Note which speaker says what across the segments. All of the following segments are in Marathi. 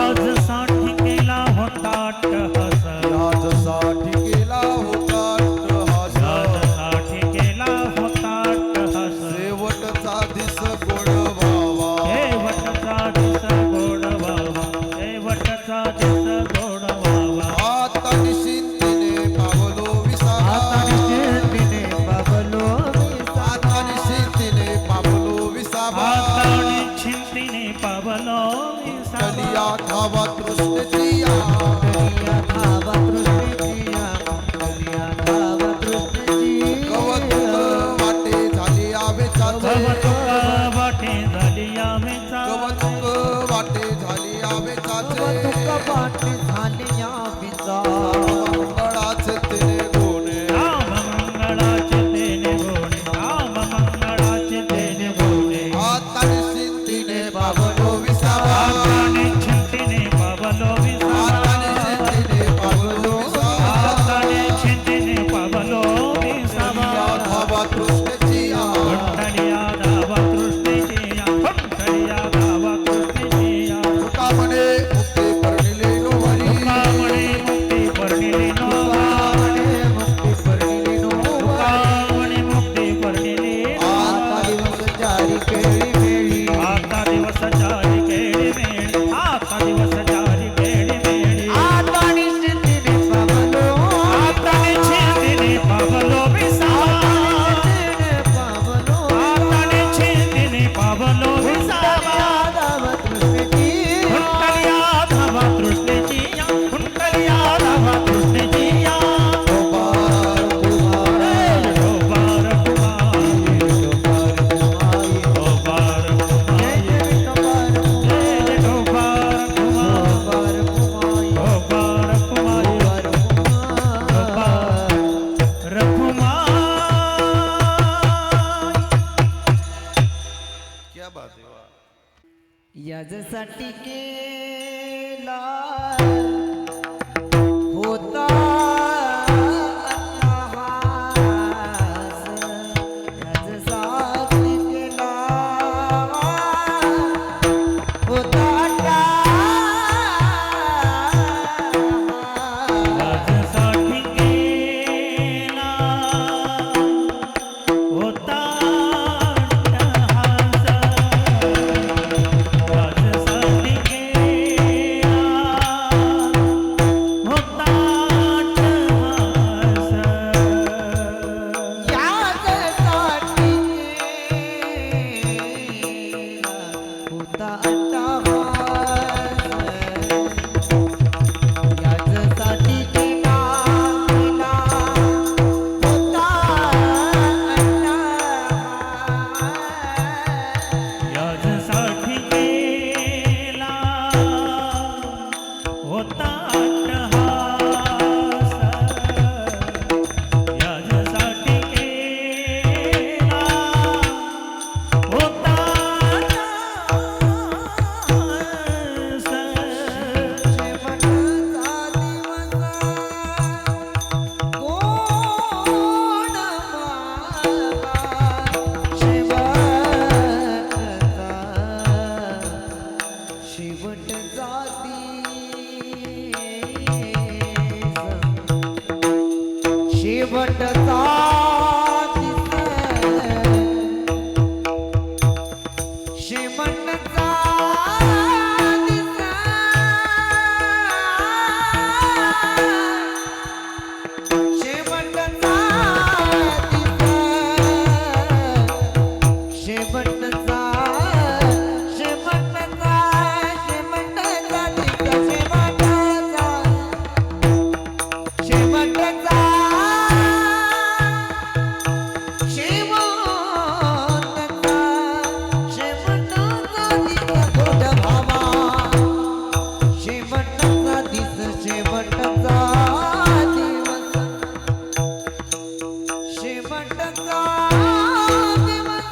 Speaker 1: याजसाठी केला होता याजसाठी केला होता
Speaker 2: याजसाठी केला होता
Speaker 1: शेवटचा शेवटचा शेवटचा दिवस शेवटचा शेवटचा शेवटचा दिवस गोड भावा शेवटचा दिवस शेवटचा दिवस शेवटचा दिवस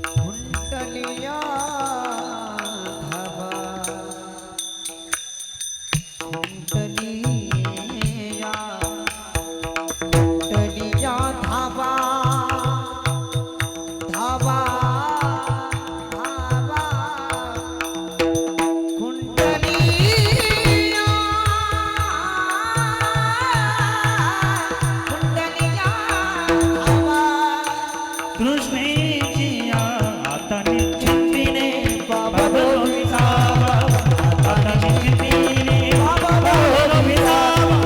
Speaker 1: कुंडलिया धावा कुंडलिया कुंडलिया धावा धावा धावा कुंडलिया कुंडलिया धावा
Speaker 2: कृष्णेची आता निश्चिंतीने बाबा विसावा आता निश्चिंतीने बाबा विसावा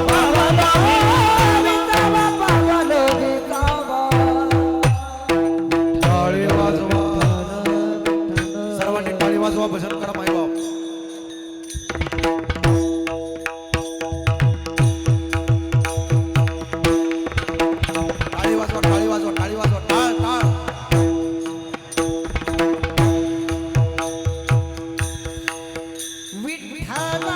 Speaker 3: टाळी वाजवा सर्वांनी टाळी वाजवा भजन करा मायबाप टाळी वाजवा टाळी वाजवा टाळी वाजवा टाळ टाळ
Speaker 1: विठ्ठला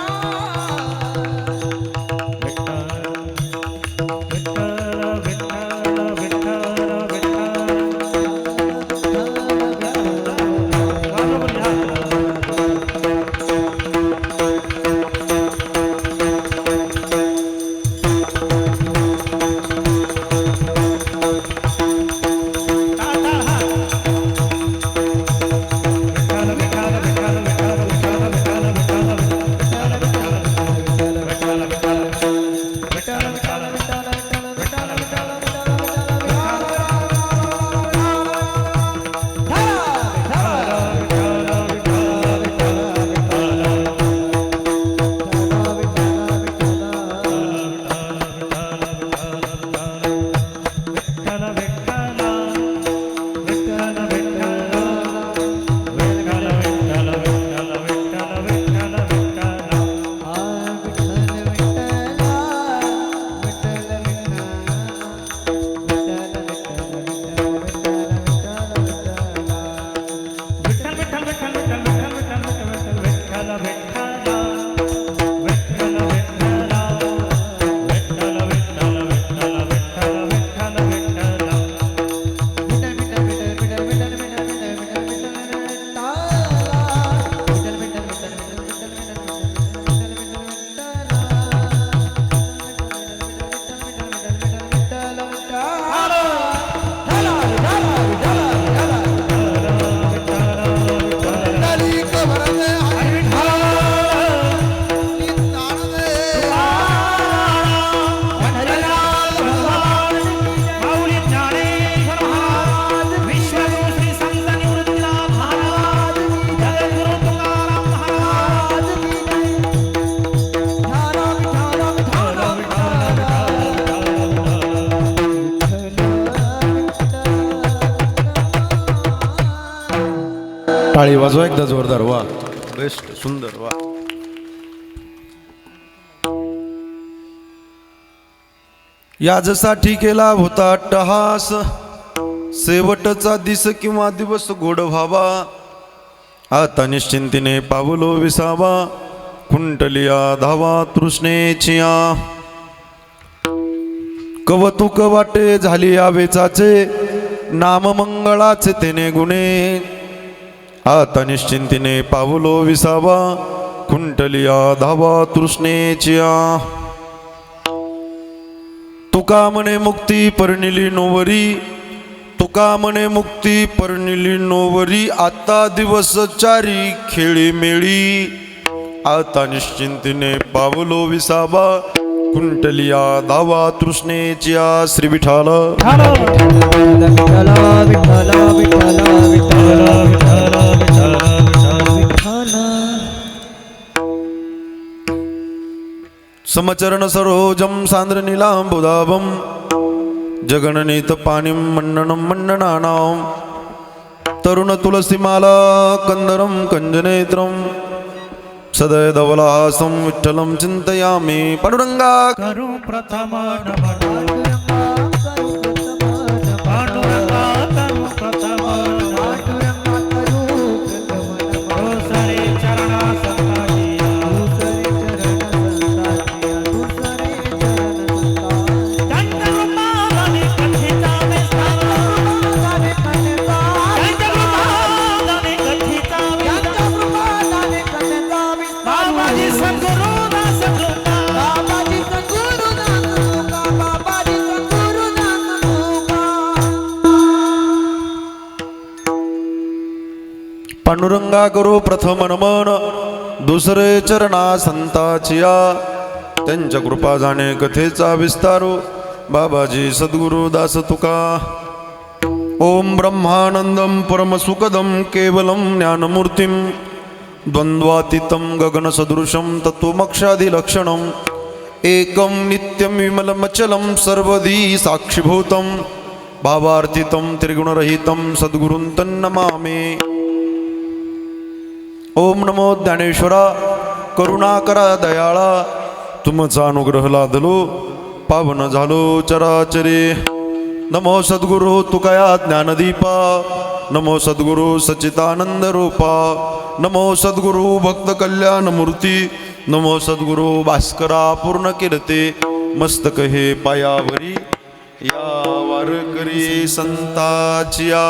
Speaker 3: टाळी कमरने टाळी वाजवा एकदा जोरदार वा बेस्ट सुंदर वा याजसाठी केला होता अट्टहास शेवटचा दिस किंवा दिवस गोड व्हावा आता निश्चिंतीने पावलो विसावा कुंटलिया धावा तृष्णेचिया कवतुक वाटे झाली आवेचाचे नाम मंगळाचे तेने गुणे आता निश्चिंतीने पावलो विसावा कुंटलिया धावा तृष्णेचिया तुका म्हणे मुक्ती परनिली नोवरी तुका म्हणे मुक्ती परनिली नोवरी आता दिवस चारी खेळी मेळी आता निश्चिंतीने पावलो विसावा कुंटलिया धावा तृष्णेचिया श्री विठाल समचरण सरोजम सांद्र नीलांबुदाभम जगननीत पाणिं मण्डनं मण्डनानां तरुण तुलसीमाला कंदरं कंजनेत्रं सदय धवलासं विठ्ठलं चिंतयामि पांडुरंगा
Speaker 2: करू प्रथम नमन पांडुरंगा करू प्रथम सरे चरणा संताजिया चंद्रमालाने कथिता विस्तार चंद्रमालाने कथिता बाबाजी सद्गुरु दास कृपा
Speaker 3: पांडुरंगा करो प्रथम नमन दुसरे चरणा संताचिया त्यांच्या कृपा जाणे कथेचा विस्तारो बाबाजी सद्गुरु दास तुका ओम ब्रह्मानंदम परमसुखदम केवलम ज्ञानमूर्तिम द्वंद्वातीतं गगनसदृशं तत्त्वमक्षादिलक्षणम् एकं नित्यं विमलमचलं सर्वधी साक्षिभूतं भावार्थितं त्रिगुणरहितं सद्गुरुं तन्नमामि ओम नमो ज्ञानेश्वरा करुणाकरा दयाळा तुमचा अनुग्रह लादलो पावन झालो चराचरे नमो सद्गुरु तुकया ज्ञानदीपा नमो सद्गुरु सच्चिदानंद रूपा नमो सद्गुरु भक्त कल्याण मूर्ती नमो सद्गुरु भास्करा पूर्ण कीर्ते मस्तक हे पायावरी या वारकरी संताचिया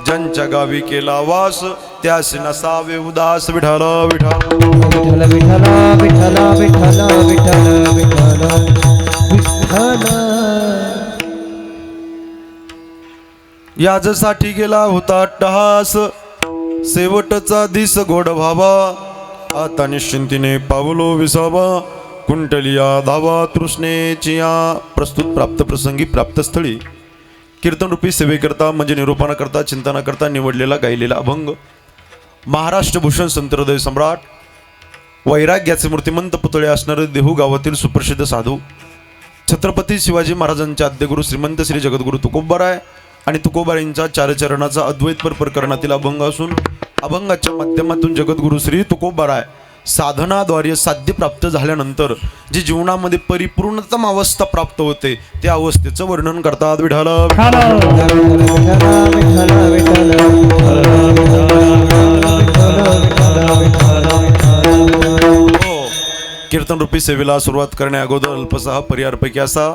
Speaker 3: ज्यांच्या गावी केला वास त्यास नसावे उदास विठाल विठाल
Speaker 1: विठ्ठल विठ्ठल विठ्ठल विठ्ठल विठ्ठल विठ्ठल
Speaker 3: याजसाठी गेला होता अट्टहास शेवटचा दिस गोड व्हावा आता निश्चिंतीने पावलो विसावा कुंटलिया धावा तृष्णेचिया प्रस्तुत प्राप्त प्रसंगी प्राप्त स्थळी कीर्तनरूपी सेवेकरता म्हणजे निरूपणाकरता चिंतनाकरता निवडलेला गायलेला अभंग महाराष्ट्र भूषण संत हृदय सम्राट वैराग्याचे मूर्तिमंत पुतळे असणारे देहू गावातील सुप्रसिद्ध साधू छत्रपती शिवाजी महाराजांचे आद्यगुरु श्रीमंत श्री जगद्गुरु तुकोबाराय आणि तुकोबारायांचा चारचरणाचा अद्वैतपर प्रकरणातील अभंग असून अभंगाच्या माध्यमातून जगद्गुरु श्री तुकोबाराय साधनाद्वारे साध्य प्राप्त झाल्यानंतर जी जीवनामध्ये परिपूर्णतम अवस्था प्राप्त होते त्या अवस्थेचं वर्णन करतात विठाल कीर्तन रूपी सेवेला सुरुवात करण्या अगोदर अल्पसहा पर्यारपैकी असा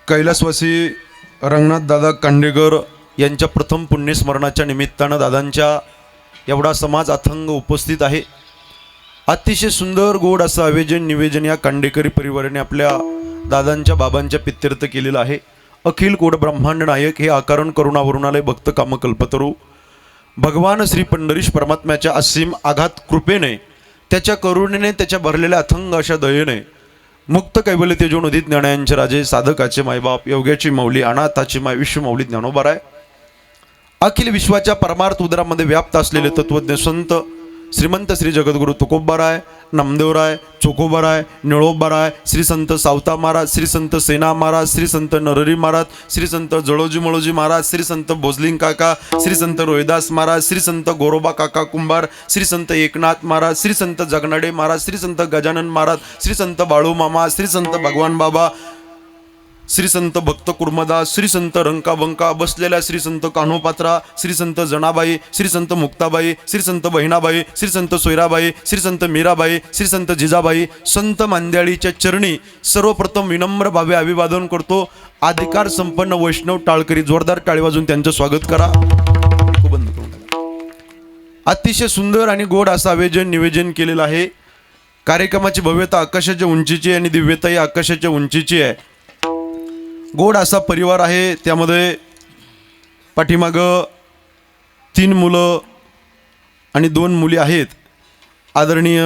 Speaker 3: कैलासवासी रंगनाथ दादा कांडेकर यांच्या प्रथम पुण्यस्मरणाच्या निमित्तानं दादांच्या एवढा समाज अथंग उपस्थित आहे. अतिशय सुंदर गोड असं आयोजन निवेदन या कांडेकरी परिवाराने आपल्या दादांच्या बाबांच्या पित्यर्थ केलेलं आहे. अखिल कोड ब्रह्मांड नायक हे आकारण करुणावरुणालय भक्त कामकल्पतरू भगवान श्री पंढरीश परमात्म्याच्या असीम आघात कृपेने त्याच्या करुणेने त्याच्या भरलेल्या अथंग अशा दयेने मुक्त कैवल्य तेजोनदी ज्ञानायांचे राजे साधकाचे मायबाप योग्याची माऊली अनाथाची माय विश्वमाऊली ज्ञानोबाराय अखिल विश्वाच्या परमार्थ उदरामध्ये व्याप्त असलेले तत्वज्ञ संत श्रीमंत श्री जगद्गुरु तुकोबाराय, नामदेवराय, चोखोबाराय, निळोबाराय, श्री संत सावता महाराज, श्री संत सेना महाराज, श्री संत नरहरी महाराज, श्री संत जळोजी मळोजी महाराज, श्री संत भोजलिंग काका, श्री संत रोहिदास महाराज, श्री संत गोरोबा काका कुंभार, श्री संत एकनाथ महाराज, श्री संत जगनाडे महाराज, श्री संत गजानन महाराज, श्री संत बाळू मामा, श्री संत भगवान बाबा, श्री संत भक्त कुर्मदास, श्री संत रंका बंका बसलेल्या श्री संत कान्होपात्रा, श्री संत जनाबाई, श्री संत मुक्ताबाई, श्री संत बहिणाबाई, श्री संत सोयराबाई, श्री संत मीराबाई, श्री संत जिजाबाई, संत मांद्याळीच्या चरणी सर्वप्रथम विनम्र भावे अभिवादन करतो. अधिकार संपन्न वैष्णव टाळकरी जोरदार टाळी वाजून त्यांचं स्वागत करा. बंद करून टाका. अतिशय सुंदर आणि गोड असं आयोजन निवेदन केलेलं आहे. कार्यक्रमाची भव्यता आकाशाच्या उंचीची आणि दिव्यताही आकाशाच्या उंचीची आहे. गोड असा परिवार आहे. त्यामध्ये पाठीमागं 3 मुलं आणि 2 मुली आहेत. आदरणीय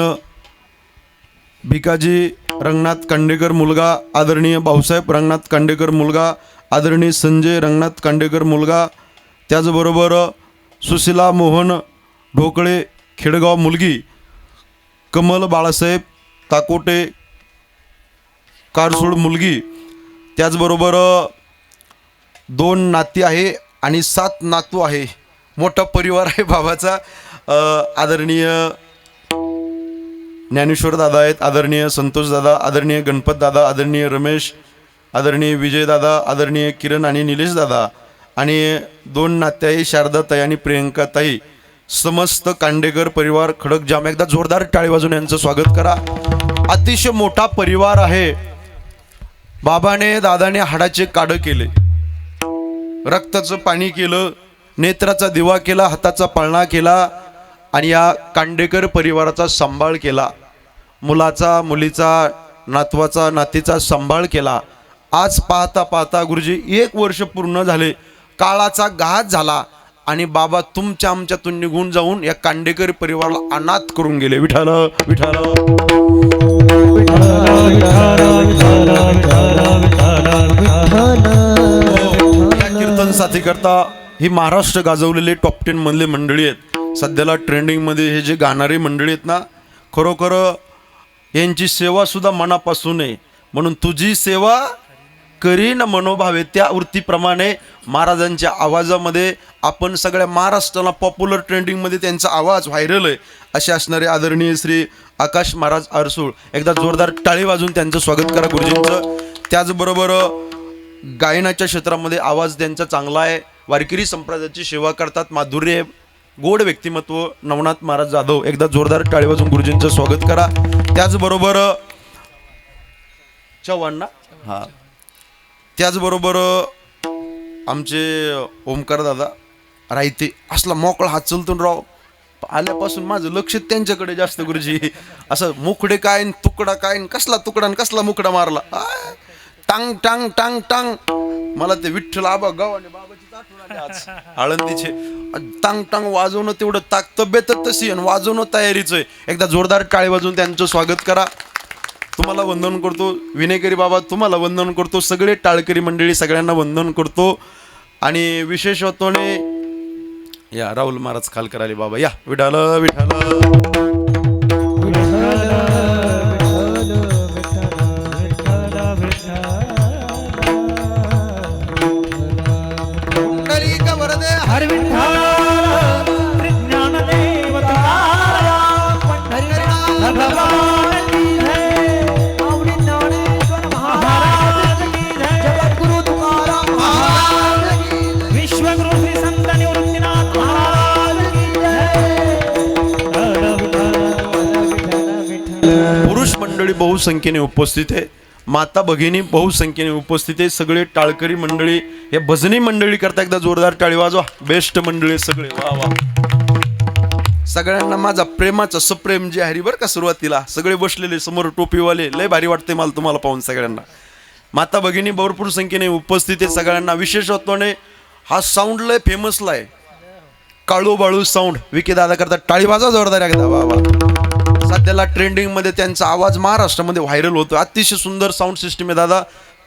Speaker 3: भिकाजी रंगनाथ कांडेकर मुलगा, आदरणीय भाऊसाहेब रंगनाथ कांडेकर मुलगा, आदरणीय संजय रंगनाथ कांडेकर मुलगा, त्याचबरोबर सुशीला मोहन ढोकळे खेडगाव मुलगी, कमल बाळासाहेब ताकोटे कारसूड मुलगी, त्याचबरोबर 2 नाती आहे आणि 7 नातू आहे. मोठा परिवार आहे बाबाचा. आदरणीय ज्ञानेश्वर दादा आहेत, आदरणीय संतोष दादा, आदरणीय गणपत दादा, आदरणीय रमेश, आदरणीय विजय दादा, आदरणीय किरण आणि निलेश दादा, आणि 2 नात्याई शारदाताई आणि प्रियंकाताई. समस्त कांडेकर परिवार खडक जाम. एकदा जोरदार टाळी वाजून यांचं स्वागत करा. अतिशय मोठा परिवार आहे. बाबाने दादाने हाडाचे काढं केले, रक्ताचं पाणी केलं, नेत्राचा दिवा केला, हाताचा पाळणा केला आणि या कांडेकर परिवाराचा सांभाळ केला. मुलाचा, मुलीचा, नातवाचा, नातीचा सांभाळ केला. आज पाहता पाहता गुरुजी 1 वर्ष पूर्ण झाले. काळाचा घात झाला आणि बाबा तुमच्या आमच्यातून निघून जाऊन या कांडेकर परिवाराला अनाथ करून गेले. विठाल विठाल. कीर्तन साथी करता ही महाराष्ट्र गाजवलेले टॉप 10 मधले मंडळी आहेत. सध्याला ट्रेंडिंगमध्ये हे जे गाणारी मंडळी आहेत ना, खरोखर यांची सेवा सुद्धा मनापासून आहे. म्हणून तुझी सेवा करीन मनोभावे त्या वृत्तीप्रमाणे महाराजांच्या आवाजामध्ये आपण सगळ्या महाराष्ट्राला पॉप्युलर ट्रेंडिंगमध्ये त्यांचा आवाज व्हायरल आहे असे असणारे आदरणीय श्री आकाश महाराज आरसूळ. एकदा जोरदार टाळी वाजून त्यांचं स्वागत करा गुरुजींचं. त्याचबरोबर गायनाच्या क्षेत्रामध्ये आवाज त्यांचा चांगला आहे. वारकरी संप्रदायाची सेवा करतात. माधुर्य, गोड व्यक्तिमत्व नवनाथ महाराज जाधव. एकदा जोरदार टाळी वाजून गुरुजींचं स्वागत करा. त्याचबरोबर चव्हाण ना, हां, त्याचबरोबर आमचे ओमकार दादा राहते. असला मोकळा हात चलतून राव. आल्यापासून माझं लक्ष त्यांच्याकडे जास्त गुरुजी. असं मुकडे काय तुकडा काय, कसला तुकडा कसला मुकडा मारला. टांग टांग टांग टांग. मला ते विठ्ठल आबा गाव आणि बाबाची आठवण आली आज. आळंदीचे टांग टांग वाजवणं तेवढं तब्येतच तशी आणि वाजवणं तयारीच आहे. एकदा जोरदार टाळी वाजवून त्यांचं स्वागत करा. तुम्हाला वंदन करतो विनेकरी बाबा, तुम्हाला वंदन करतो. सगळे टाळकरी मंडळी सगळ्यांना वंदन करतो. आणि विशेषत्वाने या राहुल महाराज खाल कराले बाबा. या विठाल विठाल. पुरुष मंडळी बहुसंख्येने उपस्थित आहे. माता भगिनी बहुसंख्येने उपस्थित आहे. सगळे टाळकरी मंडळी, हे भजनी मंडळी करता. एकदा जोरदार टाळी वाजवा. बेस्ट मंडळी सगळे. वा वा. सगळ्यांना माझा प्रेमाचं सप्रेम जे हरी बरं का. सुरुवातीला सगळे बसलेले समोर टोपीवाले, लय भारी वाटते मला तुम्हाला पाहून सगळ्यांना. माता भगिनी भरपूर संख्येने उपस्थित आहे. सगळ्यांना विशेषत्वाने हा साऊंड लय फेमसला आहे. काळू बाळू साऊंड विके दादा करतात. टाळी वाजवा जोरदार एकदा. वा वा. सध्याला ट्रेंडिंगमध्ये त्यांचा आवाज महाराष्ट्रामध्ये व्हायरल होतो. अतिशय सुंदर साऊंड सिस्टीम आहे दादा.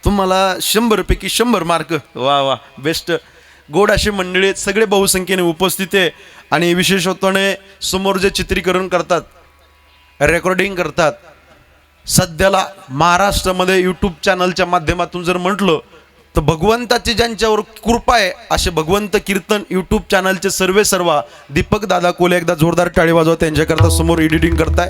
Speaker 3: तुम्हाला 100 पैकी 100 मार्क. वा वा. बेस्ट. गोड अशी मंडळी आहेत, सगळे बहुसंख्येने उपस्थित आहे. आणि विशेषत्वाने समोर जे चित्रीकरण करतात, रेकॉर्डिंग करतात, सध्याला महाराष्ट्रामध्ये यूट्यूब चॅनलच्या माध्यमातून जर म्हटलं तर भगवंताची ज्यांच्यावर कृपा आहे असे भगवंत कीर्तन यूट्यूब चॅनलचे सर्व दीपक दादा कोले, एकदा जोरदार टाळी वाजवा त्यांच्याकरता. समोर एडिटिंग करताय,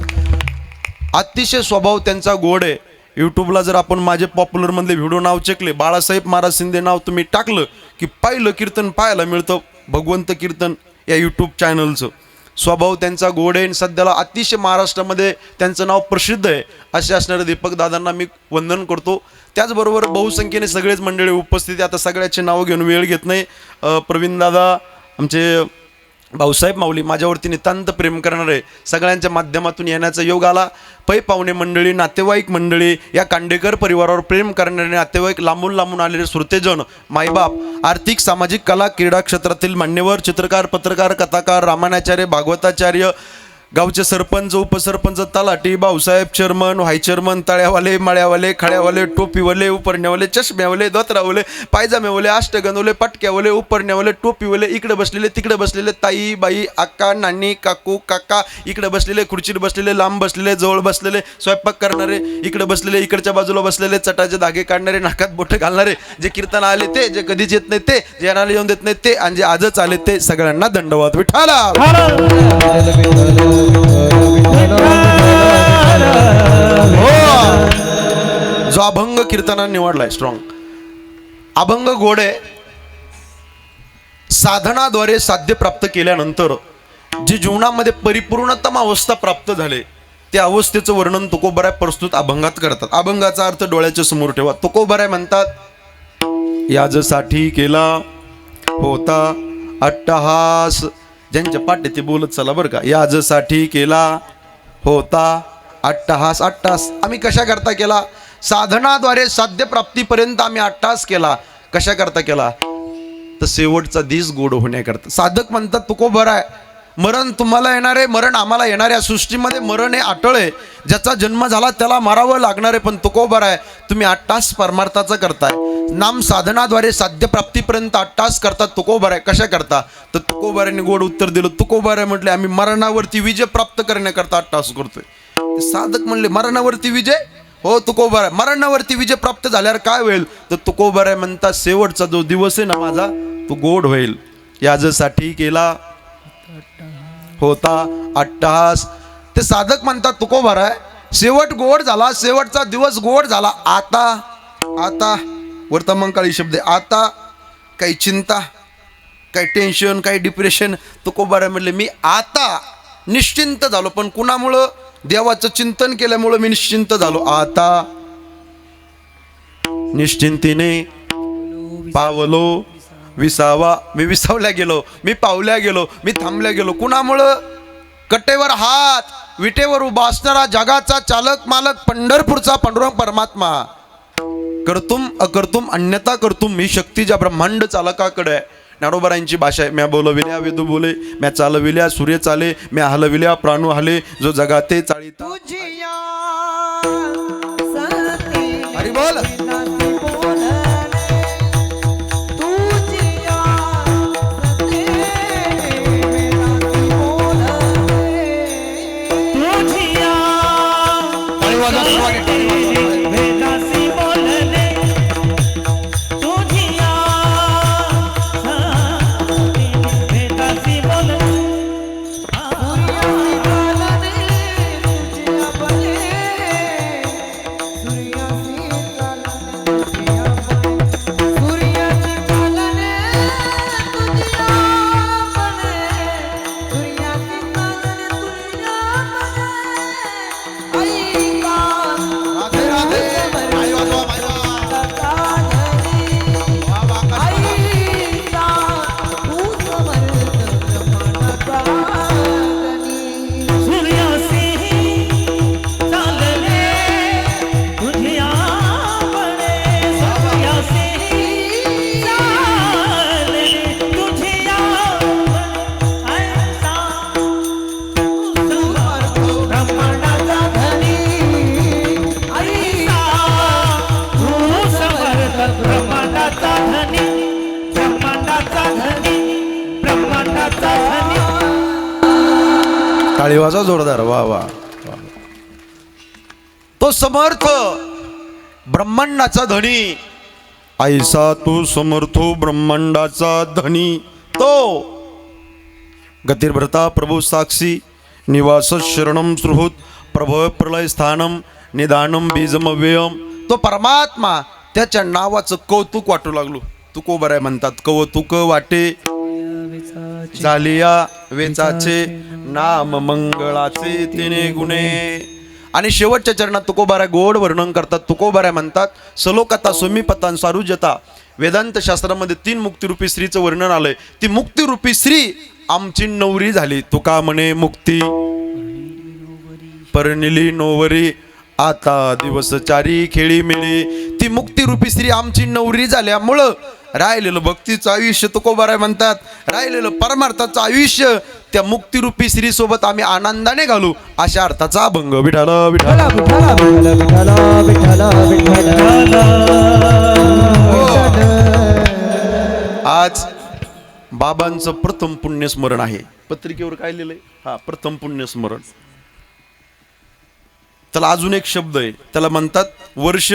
Speaker 3: अतिशय स्वभाव त्यांचा गोड आहे. यूट्यूबला जर आपण माझे पॉप्युलरमधले व्हिडिओ नाव चेकले, बाळासाहेब महाराज शिंदे नाव तुम्ही टाकलं की पहिलं कीर्तन पाहायला मिळतं भगवंत कीर्तन या यूट्यूब चॅनलचं. स्वभाव त्यांचा गोड आहे, सध्याला अतिशय महाराष्ट्रामध्ये त्यांचं नाव प्रसिद्ध आहे. असे असणारे दीपक दादांना मी वंदन करतो. त्याचबरोबर बहुसंख्येने सगळेच मंडळी उपस्थित आहे. आता सगळ्याचे नाव घेऊन वेळ घेत नाही. प्रवीण दादा, आमचे भाऊसाहेब माऊली, माझ्यावरती नितांत प्रेम करणारे, सगळ्यांच्या माध्यमातून येण्याचा योग आला. पै पाहुणे मंडळी, नातेवाईक मंडळी, या कांडेकर परिवारावर प्रेम करणारे नातेवाईक, लांबून लांबून आलेले श्रोतेजन, मायबाप, आर्थिक सामाजिक कला क्रीडा क्षेत्रातील मान्यवर, चित्रकार, पत्रकार, कथाकार, रामायणाचार्य, भागवताचार्य, गावचे सरपंच, उपसरपंच, तलाठी, भाऊसाहेब, चेअरमन, व्हाईस चेअरमन, तळ्यावाले, मळ्यावाले, खळ्यावाले, टोपीवाले, उपरण्यावाले, चष्म्यावाले, धोतरावाले, पायजामेवाले, अष्टगंधवाले, पटक्यावाले, उपरण्यावाले, टोपीवाले, इकडे बसलेले, तिकडे बसलेले, ताई, बाई, आका, नानी, काकू, काका, इकडे बसलेले, खुर्चीत बसलेले, लांब बसलेले, जवळ बसलेले, स्वयंपाक करणारे, इकडे बसलेले, इकडच्या बाजूला बसलेले, चटाचे धागे काढणारे, नाकात बोटं घालणारे, जे कीर्तन आले ते, जे कधीच येत नाही ते, जे येणारे येऊन देत नाही ते, आणि जे आजच आले ते, सगळ्यांना दंडवत. विठाला जो अभंग कीर्तनाने निवडलाय स्ट्रॉंग अभंग गोड आहे. साधनाद्वारे साध्य प्राप्त केल्यानंतर जी जीवनामध्ये परिपूर्णतम अवस्था प्राप्त झाले त्या अवस्थेचं वर्णन तुकोबराय प्रस्तुत अभंगात करतात. अभंगाचा अर्थ डोळ्याच्या समोर ठेवा. तुकोबराय म्हणतात, याजसाठी केला होता अट्टहास. ज्यांच्या पाटे ते बोलत चला बरं का. याजसाठी केला होता अट्टहास. अट्टहास आम्ही कशा करता केला? साधनाद्वारे साध्य प्राप्तीपर्यंत आम्ही अट्टहास केला. कशा करता केला? तर शेवटचा दिस गोड होण्याकरता. साधक म्हणतात तुकोबराय, मरण तुम्हाला येणारे, मरण आम्हाला येणाऱ्या सृष्टीमध्ये मरण हे अटळ आहे. ज्याचा जन्म झाला त्याला मारावं लागणार आहे. पण तुकोबराय तुम्ही अट्टहास परमार्थाचा करताय. नाम साधनाद्वारे साध्य प्राप्तीपर्यंत अट्टहास करतात. तुकोबराय कशा करता? तर तुकोबरायने गोड उत्तर दिलं. तुकोबराय म्हटले आम्ही मरणावरती विजय प्राप्त करण्याकरता अट्टहास करतोय. साधक म्हणले मरणावरती विजय? हो तुकोबराय, मरणावरती विजय प्राप्त झाल्यावर काय होईल? तर तुकोबराय म्हणतात शेवटचा जो दिवस आहे ना माझा तो गोड होईल. याजसाठी केला होता अट्टहास. ते साधक म्हणतात तुकोबराय शेवट गोड झाला, शेवटचा दिवस गोड झाला. आता वर्तमानकाळी शब्द आहे. आता काही चिंता, काही टेन्शन, काही डिप्रेशन. तुकोबराय म्हणले मी आता निश्चिंत झालो. पण कुणामुळं? देवाचं चिंतन केल्यामुळं मी निश्चिंत झालो. आता निश्चिंतीने पावलो विसावा. मी विसावल्या गेलो, मी पावल्या गेलो, मी थांबल्या गेलो. कुणामुळं? कटेवर हात, विटेवर उभा असणारा जगाचा चालक मालक पंढरपूरचा पांडुरंग परमात्मा. कर्तुम अकर्तुम अन्यथा कर्तुम ही शक्ती ज्या ब्रह्मांड चालकाकडे आहे. ज्ञानोबरायांची भाषा आहे. म्या बोलविल्या वेदू बोले, म्या चालविल्या सूर्य चाले, म्या हलविल्या प्राणू हले, जो जगाते चाळीता. हरी बोल. राधे टाळी वाजा जोरदार. वा वा वा. तो समर्थ ब्रह्मांडाचा धनी, ऐसा तू समर्थो ब्रह्मांडाचा धनी, तो गतिर्भरता प्रभू साक्षी निवास शरणम सुहृत प्रभव प्रलय स्थानम निदानम बीजमव्ययम. तो परमात्मा, त्याच्या नावाचं कौतुक वाटू लागलो. तुकोबर आहे म्हणतात, कौतुक वाटे झालिया वेचाचे नाम मंगळाचे तिने गुणे. आणि शेवटच्या चरणात तुकोबारा गोड वर्णन करतात. तुकोबारा म्हणतात, सलोकता सोमीपता सारुजता. वेदांत शास्त्रामध्ये 3 मुक्तिरूपी स्त्रीचं वर्णन आलंय. ती मुक्तिरूपी स्त्री आमची नवरी झाली. तुका म्हणे मुक्ती परनिली नोवरी, आता दिवस चारी खेळी मिळी. ती मुक्तिरूपी स्त्री आमची नवरी झाल्यामुळं राहिलेलं भक्तीचं आयुष्य तुकोबाराय म्हणतात, राहिलेलं परमार्थाचं आयुष्य त्या मुक्तिरूपी स्त्री सोबत आम्ही आनंदाने घालू, अशा अर्थाचा अभंग. विठाल विठाल
Speaker 1: विठ्ठल विठ्ठल विठ्ठल विठ्ठल.
Speaker 3: आज बाबांचं प्रथम पुण्यस्मरण आहे. पत्रिकेवर काय लिहिलंय? हा, प्रथम पुण्यस्मरण. त्याला अजून एक शब्द आहे, त्याला म्हणतात वर्ष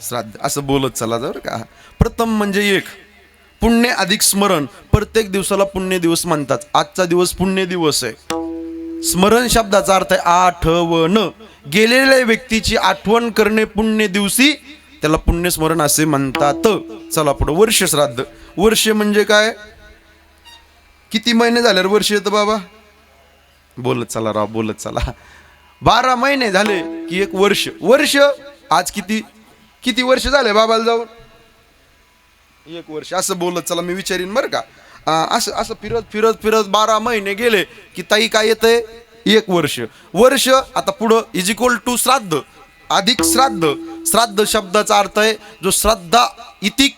Speaker 3: श्राद्ध. असं बोलत चला जर का. प्रथम म्हणजे एक, पुण्य अधिक स्मरण. प्रत्येक दिवसाला पुण्य दिवस म्हणतात. आजचा दिवस पुण्य दिवस आहे. स्मरण शब्दाचा अर्थ आहे आठवण. गेलेल्या व्यक्तीची आठवण करणे पुण्य दिवशी, त्याला पुण्यस्मरण असे म्हणतात. चला पुढे. वर्ष श्राद्ध. वर्ष म्हणजे काय? किती महिने झाले वर्ष येतं बाबा? बोलत चला राव, बोलत चला. 12 महिने झाले की एक वर्ष. वर्ष आज किती वर्ष झाले बाबाला जाऊन? 1 वर्ष. असं बोलत चला, मी विचारीन बरं का. असं फिरत 12 महिने गेले की ताई काय येतंय? 1 वर्ष. वर्ष आता पुढं इज इक्वल टू श्राद्ध अधिक श्राद्ध. श्राद्ध शब्दाचा अर्थ आहे जो श्रद्धा इतिक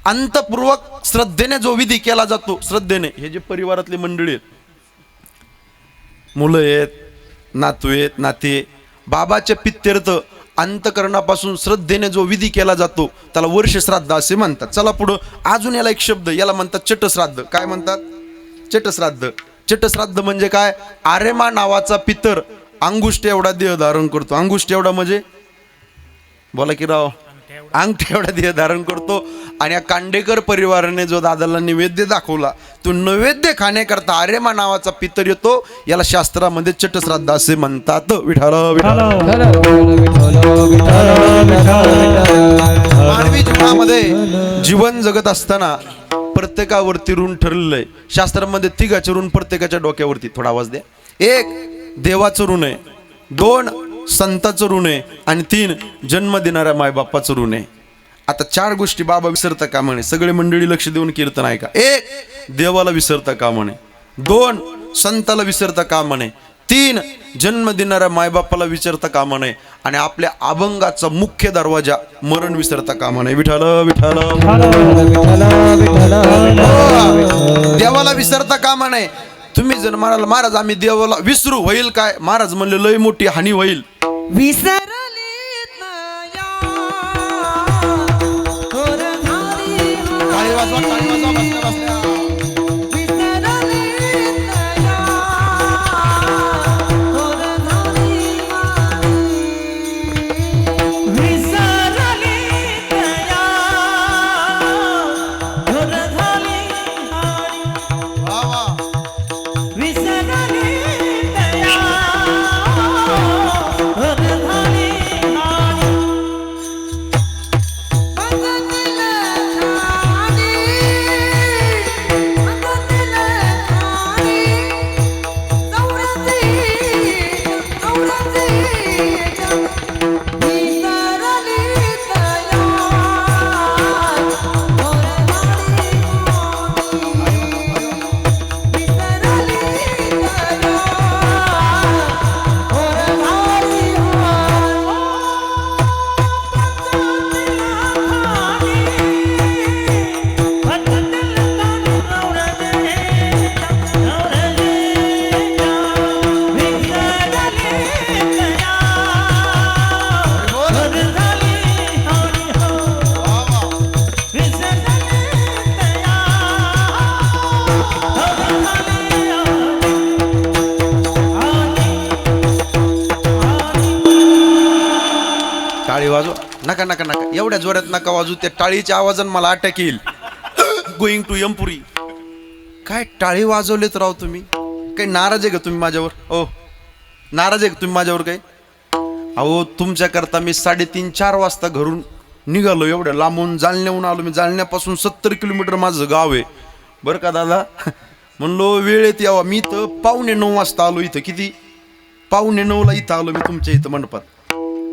Speaker 3: अंतपूर्वक श्रद्धेने जो विधी केला जातो. श्रद्धेने. हे जे परिवारातली मंडळी आहेत, मुलं आहेत, नातू आहेत, नाते, बाबाच्या पित्यर्थ अंतकरणापासून श्रद्धेने जो विधी केला जातो त्याला वर्ष श्राद्ध असे म्हणतात. चला पुढं. अजून याला एक शब्द, याला म्हणतात चटश्राद्ध. काय म्हणतात? चटश्राद्ध. चटश्राद्ध म्हणजे काय? आरेमा नावाचा पितर अंगुष्ठ एवढा देह धारण करतो. अंगुष्ठ एवढा म्हणजे बोला की राव, अंगठी एवढा देह धारण करतो. आणि या कांडेकर परिवाराने जो दादाला नैवेद्य दाखवला, तो नैवेद्य खाण्याकरता आरेमा नावाचा पितर येतो. याला शास्त्रामध्ये चटश्राद्ध असे म्हणतात. विठाल विठाल. मानवी जीवनामध्ये जीवन जगत असताना प्रत्येकावरती ऋण ठरलेलं आहे. शास्त्रामध्ये 3 ऋण प्रत्येकाच्या डोक्यावरती. थोडा आवाज द्या. 1 देवाचं ऋण आहे, 2 संताचं ऋण आहे, आणि 3 जन्म देणाऱ्या मायबापाचं ऋण आहे. आता 4 गोष्टी बाबा विसरता का म्हणे. सगळे मंडळी लक्ष देऊन कीर्तन आहे का. 1 देवाला विसरता का म्हणे, 2 संताला विसरता का म्हणे, 3 जन्म देणाऱ्या मायबापाला विसरता का म्हणे, आणि आपल्या अभंगाचा मुख्य दरवाजा मरण विसरता का म्हणे. विठाल विठाल. देवाला विसरता का म्हणे. तुम्ही जर म्हणाल महाराज आम्ही देवाला विसरू, होईल काय? महाराज म्हणले लय मोठी हानी होईल. टाळी वाजवा, टाळी वाजवा, बसल्या बसल्या. टाळी वाजवा. नका नका नका, एवढ्या जोरात नका वाजू. त्या टाळीच्या आवाजानं मला अटॅक येईल. Going to Yamapuri. काय टाळी वाजवलेत राव तुम्ही? काही नाराज आहे का तुम्ही माझ्यावर? ओ नाराज आहे का तुम्ही माझ्यावर? काही अहो, तुमच्याकरता मी 3:30-4 वाजता घरून निघालो. एवढ्या लांबून जालन्याहून आलो मी. जालन्यापासून 70 किलोमीटर माझं गाव आहे बरं का दादा. म्हणलो वेळेत यावा. मी तर 8:45 वाजता आलो इथं. किती? 8:45ला इथं आलो मी तुमच्या इथं मंडपात.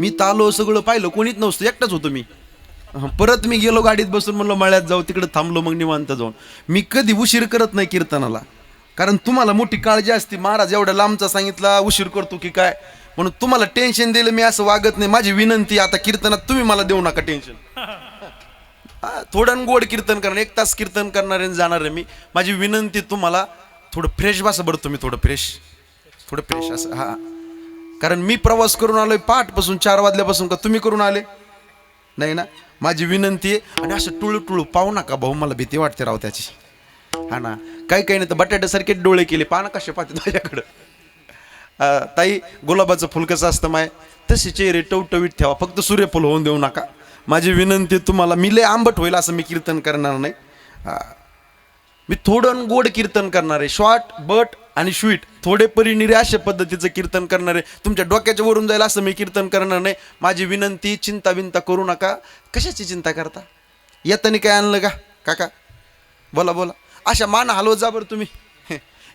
Speaker 3: मी तर आलो, सगळं पाहिलं, कोणीच नव्हतं, एकटाच होतो मी. परत मी गेलो गाडीत बसून, म्हणलं मळ्यात जाऊ, तिकडे थांबलो, मग निवांत जाऊन. मी कधी उशीर करत नाही कीर्तनाला, कारण तुम्हाला मोठी काळजी असते. महाराज एवढ्या लांबचा सांगितला, उशीर करतो की काय, म्हणून तुम्हाला टेन्शन दिलं मी असं वागत नाही. माझी विनंती आता कीर्तनात तुम्ही मला देऊ नका टेन्शन. थोडं गोड कीर्तन करणार, 1 तास कीर्तन करणार आहे, जाणार आहे मी. माझी विनंती तुम्हाला, थोडं फ्रेश बसा बरं तुम्ही, थोडं फ्रेश असं. हा, कारण मी प्रवास करून आलोय पहाटपासून, 4 वाजल्यापासून. का तुम्ही करून आले नाही ना? माझी विनंती आहे. आणि असं टुळू पाहू नका भाऊ, मला भीती वाटते राव त्याची. हा ना, काही नाही तर बटाट्यासारखे डोळे केले, पाहा ना कसे पाहते माझ्याकडं. ताई, गुलाबाचं फुल कसं असतं माय, तसे चेहरे टवटवीत ठेवा, फक्त सूर्यफूल होऊन देऊ नका. माझी विनंती तुम्हाला. मी लय आंबट होईल असं मी कीर्तन करणार नाही. मी थोडं गोड कीर्तन करणार आहे. शॉर्ट बट आणि स्वीट, थोडे परिनिरे अशा पद्धतीचं कीर्तन करणार आहे. तुमच्या डोक्याच्या वरून जाईल असं मी कीर्तन करणार नाही. माझी विनंती, चिंता बिंता करू नका. कशाची चिंता करता? येतानी काय आणलं का काका? बोला. अशा मान हलवत जा बरं तुम्ही.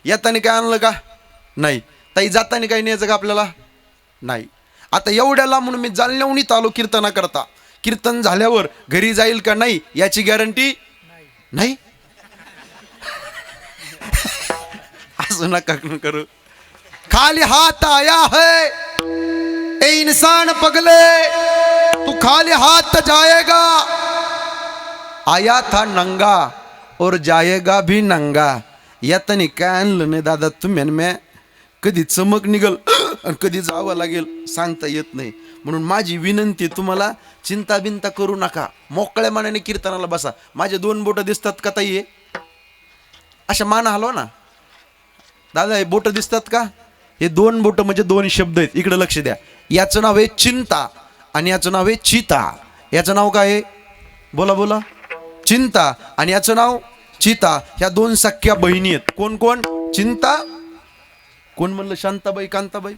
Speaker 3: येतानी काय आणलं का? नाही. ताई, जातानी काही न्यायचं का आपल्याला? नाही. आता एवढ्या लांबून मी जालन्याहून इथं आलो कीर्तना करता. कीर्तन झाल्यावर घरी जाईल का नाही याची गॅरंटी नाही. असं नका करू. खाली हाथ आया है ए इंसान पगले, तू खाली हाथ जाएगा. आया था नंगा और जाएगा भी नंगा. यातनी काय आणलं नाही दादा तुम्ही आणि मी. कधी चमक निघल आणि कधी जावं लागेल सांगता येत नाही. म्हणून माझी विनंती तुम्हाला, चिंता बिंता करू नका, मोकळ्या मनाने कीर्तनाला बसा. माझे 2 बोटं दिसतात का ताई? अशा मान हलवा ना दादा. हे बोटं दिसतात का? हे 2 बोटं म्हणजे 2 शब्द आहेत. इकडे लक्ष द्या. याचं नाव आहे चिंता आणि याचं नाव आहे चिता. याचं नाव काय आहे? बोला. चिंता आणि याचं नाव चिता. ह्या 2 सख्या बहिणी आहेत. कोण? चिंता. कोण म्हणलं? शांताबाई, कांताबाई.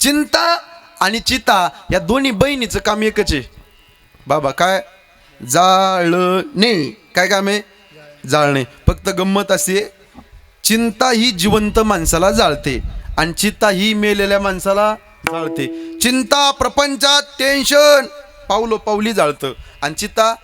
Speaker 3: चिंता आणि चिता या दोन्ही बहिणीचं काम एकच आहे बाबा. काय? जाळणे. काय काम आहे? जाळणे. फक्त गंमत असे, चिंता ही जिवंत माणसाला जाळते आणि चिता ही मेलेल्या माणसाला जाळते. चिंता प्रपंचात टेन्शन पावली जाळतं आणि चिता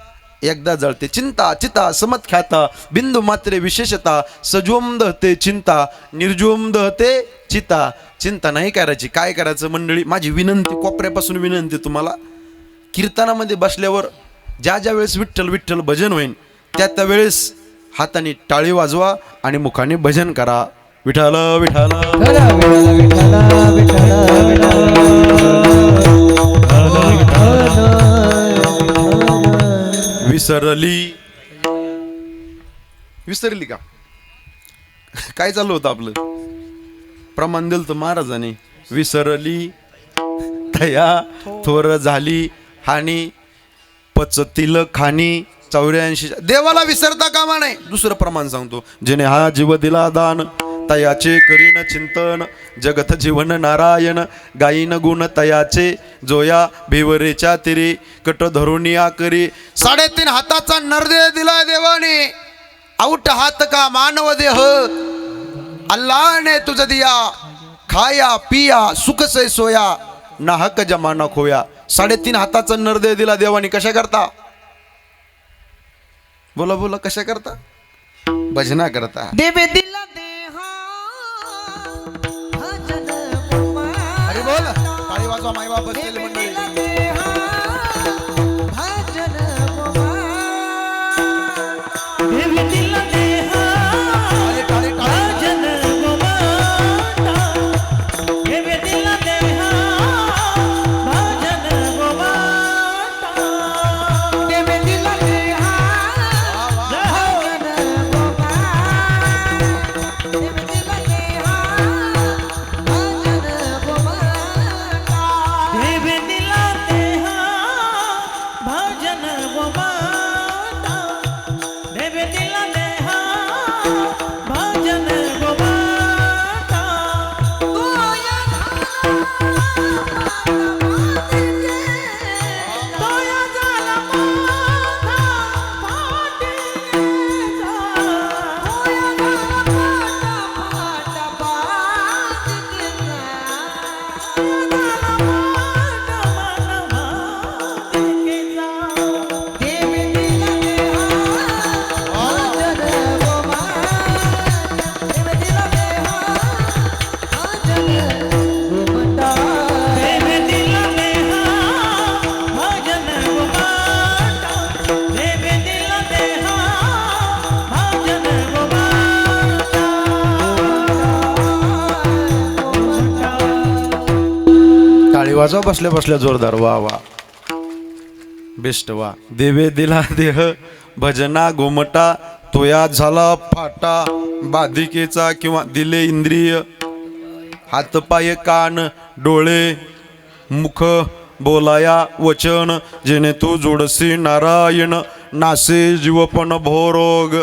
Speaker 3: एकदा जळते. चिंता चिता समख्याता बिंदू मात्रे विशेषता, सजोम दहते चिंता, निर्जोम दहते चिता. चिंता नाही करायची. काय करायचं मंडळी? माझी विनंती, कोपऱ्यापासून विनंती तुम्हाला, कीर्तनामध्ये बसल्यावर ज्या वेळेस विठ्ठल विठ्ठल भजन होईल त्या वेळेस हाताने टाळी वाजवा आणि मुखाने भजन करा. विठ्ठल विठ्ठल विसरली का? काय चालू होतं आपलं? प्रमाण दिलं तर महाराजांनी. विसरली तया थोर झाली हानी, पचतील खाणी 84. देवाला विसरता कामा नाही. दुसरं प्रमाण सांगतो. जेने हा जीव दिला दान, तयाचे करीन चिंतन, जगत जीवन नारायण, गायीन गुण तयाचे, जोया भिवरेच्या तिरी, कट धरुनिया करी. 3.5 हाताचा नरदेह दिलाय देवाने. आउट हात का मानव देह, अल्लाह ने तुझ दिया, खाया पिया सुख से सोया, नाहक जमाना खोया. 3.5 हाताचा नरदेह दिला देवाने. कशा करता? बोला कशा करता? भजना करता.
Speaker 4: देवे दिला देहा भजन
Speaker 3: अरे बोल, टाळी वाजवा माई बाप बसलेले मंडळी.
Speaker 2: देवी दिला देहा
Speaker 3: टाळी
Speaker 2: भजन गोमाता. देवी दिला देहा भजन गोमाता.
Speaker 4: देवे दिला देहा भजन देवे दिला देहा भजन
Speaker 2: देवी दिला
Speaker 3: टाळी वाजवा बसल्या बसल्या जोरदार. वा वा बेस्ट. वा देवे दिला देह भजना गोमटा तोया झाला फाटा बाधिकेचा किंवा दिले इंद्रिय हात पाय कान डोळे मुख बोलाया वचन जेणे तू जोडसी नारायण नासे जीवपण भोरोग.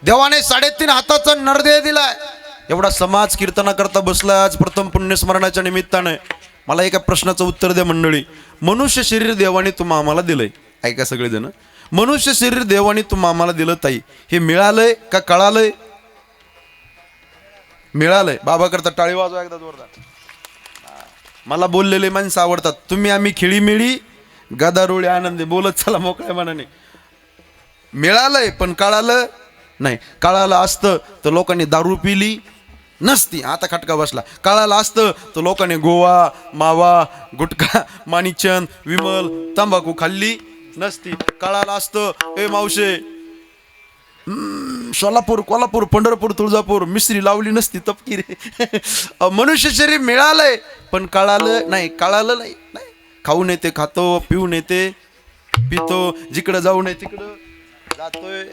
Speaker 3: देवाने 3.5 हाताचा नरदेह दिलाय. एवढा समाज कीर्तना करता बसलाय आज प्रथम पुण्यस्मरणाच्या निमित्ताने. मला एका प्रश्नाचं उत्तर द्या मंडळी. मनुष्य शरीर देवाने तुम्हा आम्हाला दिलंय. ऐका सगळेजण. मनुष्य शरीर देवाने तुम्हा आम्हाला दिलं ताई. हे मिळालंय का कळालंय? मिळालंय. बाबा करता टाळी वाजवा एकदा जोरदार. मला बोललेले माणसं आवडतात. तुम्ही आम्ही खेळीमेळी गदारोळी आनंदी बोलत चला मोकळ्या मनाने. मिळालंय पण कळालं नाही. कळालं असतं तर लोकांनी दारू पिली नसती. आता खटका बसला. कळालं असतं तर लोकांनी गोवा मावा गुटखा माणिकचंद विमल तंबाखू खाल्ली नसती. कळालं असतं ए मावशे सोलापूर कोल्हापूर पंढरपूर तुळजापूर मिसरी लावली नसती तपकिरी. मनुष्य शरीर मिळालंय पण कळालं नाही. कळालं नाही. खाऊन येते खातो पिऊन येते पितो जिकडं जाऊ नये तिकडं जातोय.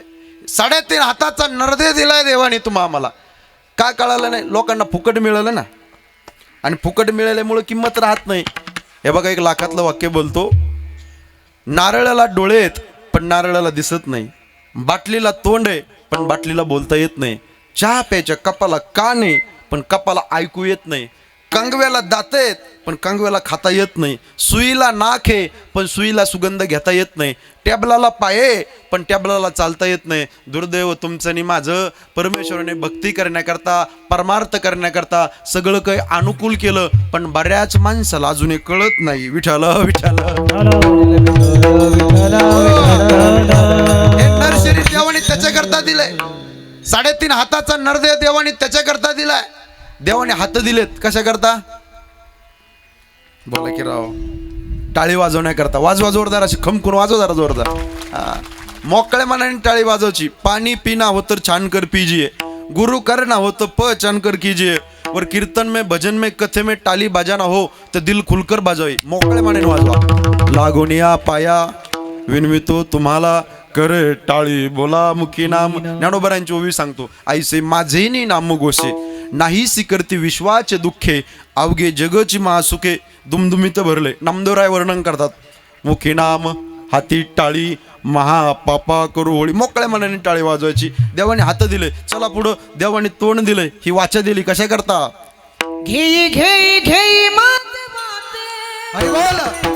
Speaker 3: 3.5 हाताचा नरदेह दिलाय देवाने तुम्हा आम्हाला. काय कळालं नाही? लोकांना फुकट मिळालं ना. आणि फुकट मिळाल्यामुळे किंमत राहत नाही. हे बघा एक लाखातलं वाक्य बोलतो. नारळाला डोळे आहेत पण नारळाला दिसत नाही. बाटलीला तोंड आहे पण बाटलीला बोलता येत नाही. चहा प्यायच्या कपाला कान आहे पण कपाला ऐकू येत नाही. कंगव्याला दात आहेत पण कंगव्याला खाता येत नाही. सुईला नाक आहे पण सुईला सुगंध घेता येत नाही. टॅबलाला पाय आहे पण टॅबलाला चालता येत नाही. दुर्दैव तुमचं आणि माझं. परमेश्वराने भक्ती करण्याकरता परमार्थ करण्याकरता सगळं काही अनुकूल केलं पण बऱ्याच माणसाला अजूनही कळत नाही. विठ्ठल विठ्ठल. हे नर शरीर देवाने त्याच्याकरता दिलंय. 3.5 हाताचा नरदेह देवाने त्याच्याकरता दिलाय. देवाने हात दिलेत कशाकरता? बोला की राव. टाळी वाजवण्याकरता. वाजवा जोरदार. अशी खमकून वाजव जरा जोरदार. मोकळ्या मनाने टाळी वाजवायची. पाणी पीना हो तर छान कर पीजिए. गुरु करना हो तो पहचान कर कीजिए. और कीर्तन में भजन में कथे में टाली बजाना हो तो दिल खुलकर बजावी. मोकळ्या मनाने वाजवा. लागोनिया पाया विनवितो तुम्हाला करे टाळी बोला मुखी नाम. ज्ञानोबरांची ओवी सांगतो. ऐसे माझे नाम घोषे नाही सिकरती विश्वाचे दुःखे अवघे जगची महासुखे दुमदुमीत भरले. नामदेवराय वर्णन करतात. मुखी नाम हाती टाळी महापापा करू होळी. मोकळ्या मनाने टाळी वाजवायची. देवाने हात दिले. चला पुढं. देवाने तोंड दिलंय. ही वाचा दिली कशा करता?
Speaker 4: घेई घेई घेई माते माते.
Speaker 3: अरे बोल.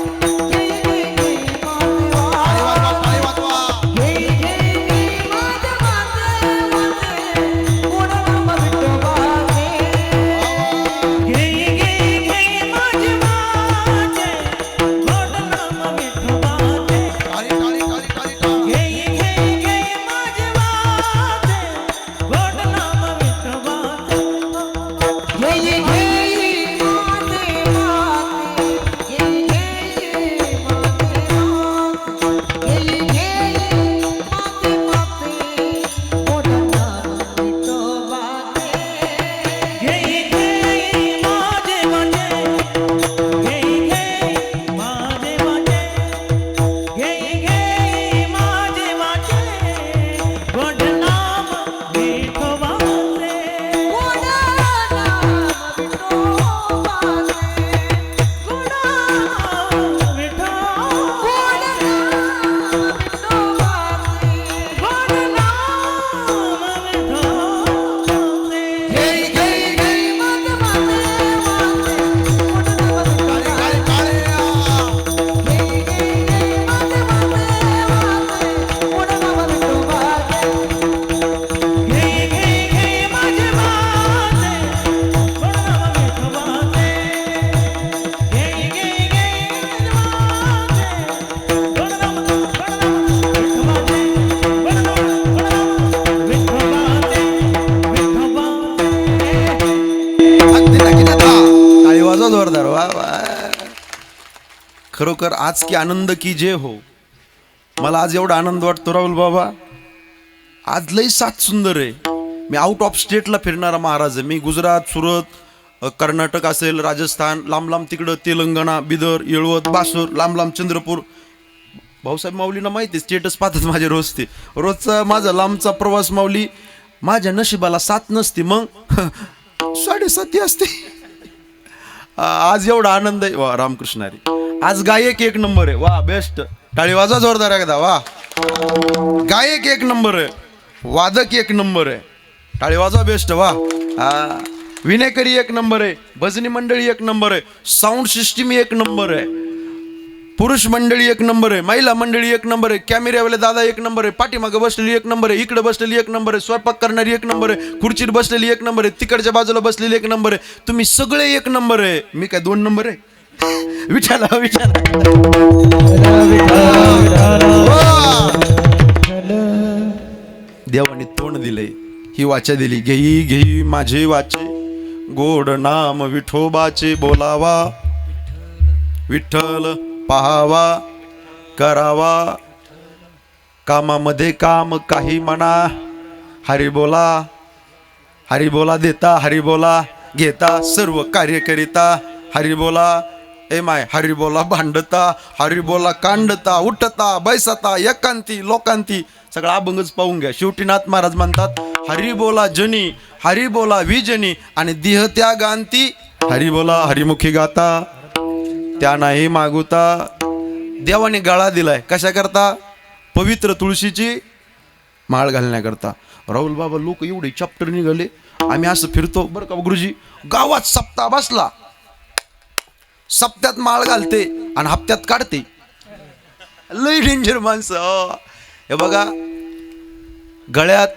Speaker 3: जोरदार. वा वा. खरोखर आज की आनंद की जे हो. मला आज एवढा आनंद वाटतो राहुल बाबा. आज लई साथ सुंदर आहे. मी आउट ऑफ स्टेटला फिरणारा महाराज आहे. मी गुजरात सुरत कर्नाटक असेल, राजस्थान, लांब लांब तिकडं तेलंगणा, बिदर, येळवत, बासूर, लांब लांब चंद्रपूर. भाऊसाहेब माऊलींना माहिती स्टेटस पाहतात माझे रोज, ते रोजचा माझा लांबचा प्रवास. माऊली माझ्या नशिबाला 7 नसते मग 7.5 असते. आज एवढा आनंद आहे. वा रामकृष्ण हरी. आज गायक 1 नंबर आहे. वा बेस्ट. टाळी वाजवा जोरदार एकदा. वा गायक 1 नंबर आहे, वादक 1 नंबर आहे. टाळी वाजवा बेस्ट. वा विनेकरी 1 नंबर आहे, भजनी मंडळी 1 नंबर आहे, साऊंड सिस्टीम 1 नंबर आहे, पुरुष मंडळी 1 नंबर आहे, महिला मंडळी 1 नंबर आहे, कॅमेऱ्यावाले दादा 1 नंबर आहे, पाठीमागं बसलेली 1 नंबर आहे, इकडे बसलेली 1 नंबर आहे, स्वयंपाक करणारी 1 नंबर आहे, खुर्चीत बसलेली 1 नंबर आहे, तिकडच्या बाजूला बसलेली 1 नंबर आहे. तुम्ही सगळे 1 नंबर आहे. मी काय 2 नंबर आहे? विचारा विचारा. देवाने तोंड दिलंय, ही वाचा दिली. घेई घेई माझे वाचे, गोड नाम विठोबाचे बोलावा, विठ्ठल पाहावा, करावा, कामामध्ये काम काही म्हणा. हरी बोला, हरी बोला देता, हरी बोला घेता, सर्व कार्य करिता. हरी बोला ए माय, हरी बोला भांडता, हरी बोला कांडता, उठता बैसता, एकांती लोकांती. सगळा अभंगच पाहून घ्या. शेवटी नाथ महाराज म्हणतात हरी बोला जनी, हरी बोला विजनी, आणि देह त्यागांती हरी बोला हरिमुखी गाता, त्या नाही मागुता. देवाने गळा दिलाय कशा करता? पवित्र तुळशीची माळ घालण्याकरता. राहुल बाबा लोक एवढे चॅप्टर निघाले, आम्ही असं फिरतो बरं का गुरुजी. गावात सप्ताह बसला, सप्त्यात माळ घालते आणि हप्त्यात काढते. लई डेंजर माणसं. हे बघा, गळ्यात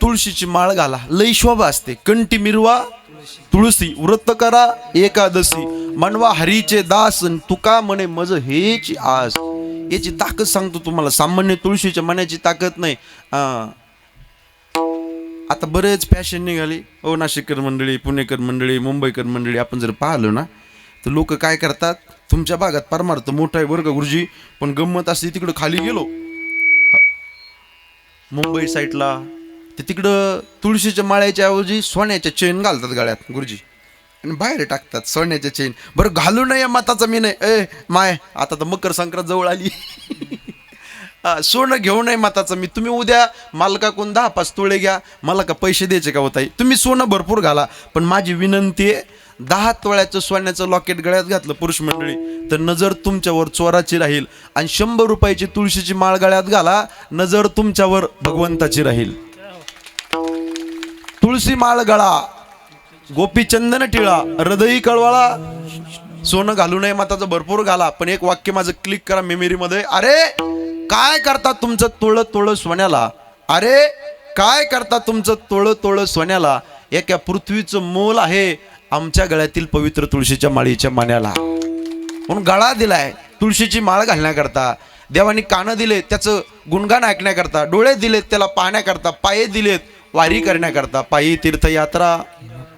Speaker 3: तुळशीची माळ घाला, लई शोभा असते. कंठी मिरवा तुळसी, व्रत करा एकादशी, म्हणवा हरीचे दास, तुका म्हणे मज हेची आस. याची ताकद सांगतो तुम्हाला, सामान्य तुळशीच्या मनाची ताकद नाही. आता बरेच फॅशन निघाली. ओ नाशिककर मंडळी, पुणेकर मंडळी, मुंबईकर मंडळी, आपण जर पाहिलं ना तर लोक काय करतात, तुमच्या भागात परमार्थ मोठा आहे बरं का गुरुजी, पण गंमत असते. तिकडं खाली गेलो मुंबई साईडला, ते तिकडं तुळशीच्या माळ्याच्या ऐवजी सोन्याच्या चेन घालतात गळ्यात गुरुजी, आणि बाहेर टाकतात सोन्याच्या चेन. बरं घालू नये मताचा मी नाही. ए माय, आता तर मकर संक्रांत जवळ आली. सोनं घेऊ नये मताचं मी. तुम्ही उद्या मालकाकडून 10-5 तोळे घ्या, मला का पैसे द्यायचे का होताई? तुम्ही सोनं भरपूर घाला, पण माझी विनंती आहे, 10 तोळ्याचं सोन्याचं लॉकेट गळ्यात घातलं पुरुष मंडळी तर नजर तुमच्यावर चोराची राहील, आणि 100 रुपयाची तुळशीची माळ गळ्यात घाला, नजर तुमच्यावर भगवंताची राहील. तुळशी माळ गळा, गोपीचंदन टिळा, हृदयी कळवाळा. सोनं घालू नये मताचं भरपूर घाला, पण एक वाक्य माझं क्लिक करा मेमरीमध्ये. अरे काय करता तुमचं तोळ तोळ सोन्याला? अरे काय करता तुमचं तोळ तोळ सोन्याला? एका पृथ्वीचं मोल आहे आमच्या गळ्यातील पवित्र तुळशीच्या माळीच्या मान्याला. म्हणून गळा दिलाय तुळशीची माळ घालण्याकरता. देवानी कानं दिले त्याचं गुणगान ऐकण्याकरता, डोळे दिलेत त्याला पाहण्याकरता, पाये दिलेत वारी करण्याकरता. पायी तीर्थयात्रा,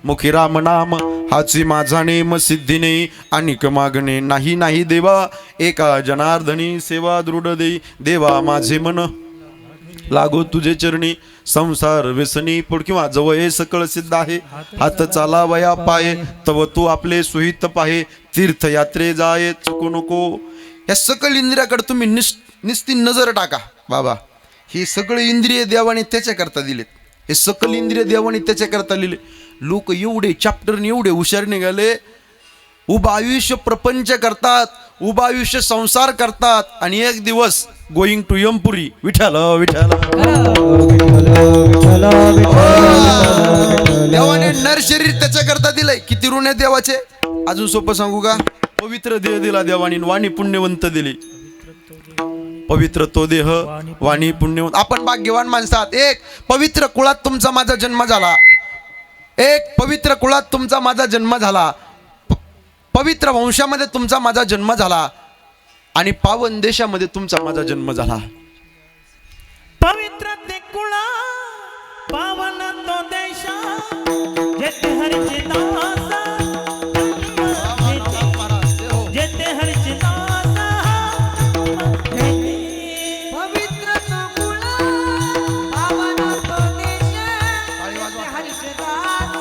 Speaker 3: मुखी राम नाम, हाची माझा नेम, सिद्धी नाही अनिक मागणे नाही. नाही देवा एका जनार्दनी, सेवा दृढ देई देवा माझे मन, लागो तुझे चरणी, संसार व्यसनी पुढ किंवा जवळ सकळ सिद्ध आहे. हात चालावया पाये, तव तू आपले सुहित पाहे, तीर्थयात्रे जाये चुकू नको. या सकल इंद्रियाकडे तुम्ही निस्ती नजर टाका. बाबा ही सगळी इंद्रिय देवाने त्याच्याकरता दिलेत, हे सकल इंद्रिय देवाने त्याच्याकरता लिहिले. लोक एवढे चॅप्टरने एवढे हुशार निघाले, उभं आयुष्य प्रपंच करतात, उभं आयुष्य संसार करतात, आणि एक दिवस गोईंग टू यमपुरी. विठ्ठल विठ्ठल. देवाने नर शरीर त्याच्याकरता दिलंय. किती ऋण आहे देवाचे? अजून सोपं सांगू का? पवित्र देह दिला देवानी, वाणी पुण्यवंत दिली. पवित्र तो देह, वाणी पुण्यवंत. आपण भाग्यवान माणसात. एक पवित्र कुळात तुमचा माझा जन्म झाला, एक पवित्र कुळात तुमचा माझा जन्म झाला, पवित्र वंशामध्ये तुमचा माझा जन्म झाला, आणि पावन देशामध्ये तुमचा माझा जन्म झाला.
Speaker 2: पवित्र ते कुळा, पावन तो देशा, जेथे हरीचे दासा, जेथे हरीचे दासा,
Speaker 4: पवित्र तो कुळा, पावन तो देश, हरीचे दास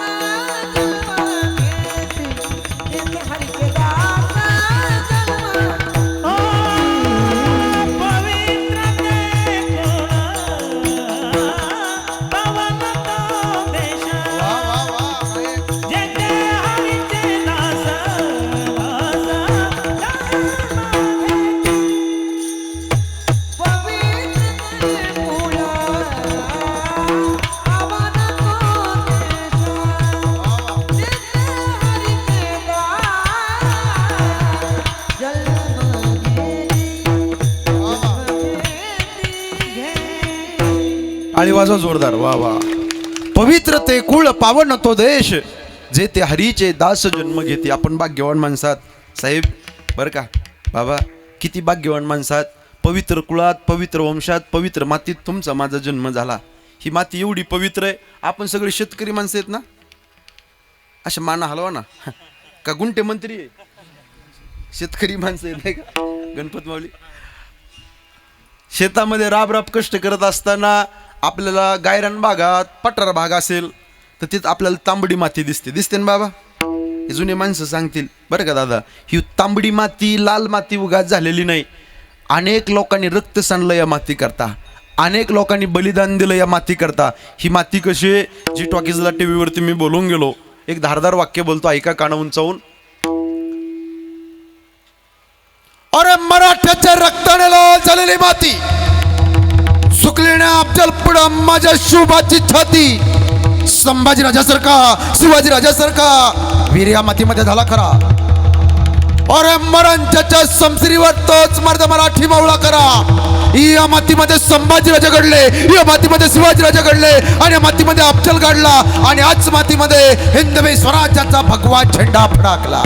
Speaker 3: टाळी वाजवा जोरदार. वा वा. पवित्र ते कुळ पावन तो देश जे ते हरीचे दास जन्म घेते. आपण भाग्यवान माणसात साहेब बरं का बाबा, किती भाग्यवान माणसात. पवित्र कुळात, पवित्र वंशात, पवित्र मातीत तुमचा माझा जन्म झाला. ही माती एवढी पवित्र आहे. आपण सगळे शेतकरी माणसं आहेत ना, अशा माना हलवा ना का गुंटे मंत्री आहे? शेतकरी माणसं आहेत नाही का गणपत माऊली. शेतामध्ये राब राब कष्ट करत असताना आपल्याला गायरान भागात पठार भाग असेल तर तिथं आपल्याला तांबडी माती दिसते ना बाबा. हे जुने माणसं सांगतील बरं का दादा. ही तांबडी माती, लाल माती उगाच झालेली नाही. अनेक लोकांनी रक्त सांडलं या माती करता, अनेक लोकांनी बलिदान दिलं या माती करता. ही माती कशी आहे? जी टॉकीजला टीव्हीवरती मी बोलून गेलो, एक धारदार वाक्य बोलतो, ऐका कानं उंचावून. अरे मराठ्याच्या रक्ताने लाल झालेली माती, सुकलेल्या अफजल पुढं माझ्या शुभाची छाती. संभाजीराजासारखा, शिवाजीराजासारखा वीर या मातीमध्ये झाला खरा. अरे मराठ्याच्या समश्रीवर तोच मर्द मराठी मावळा करा. या मातीमध्ये संभाजीराजा घडले, या मातीमध्ये शिवाजीराजा घडले, आणि या मातीमध्ये अफजल घडला, आणि आज मातीमध्ये हिंदवी स्वराज्याचा भगवा झेंडा फडकला.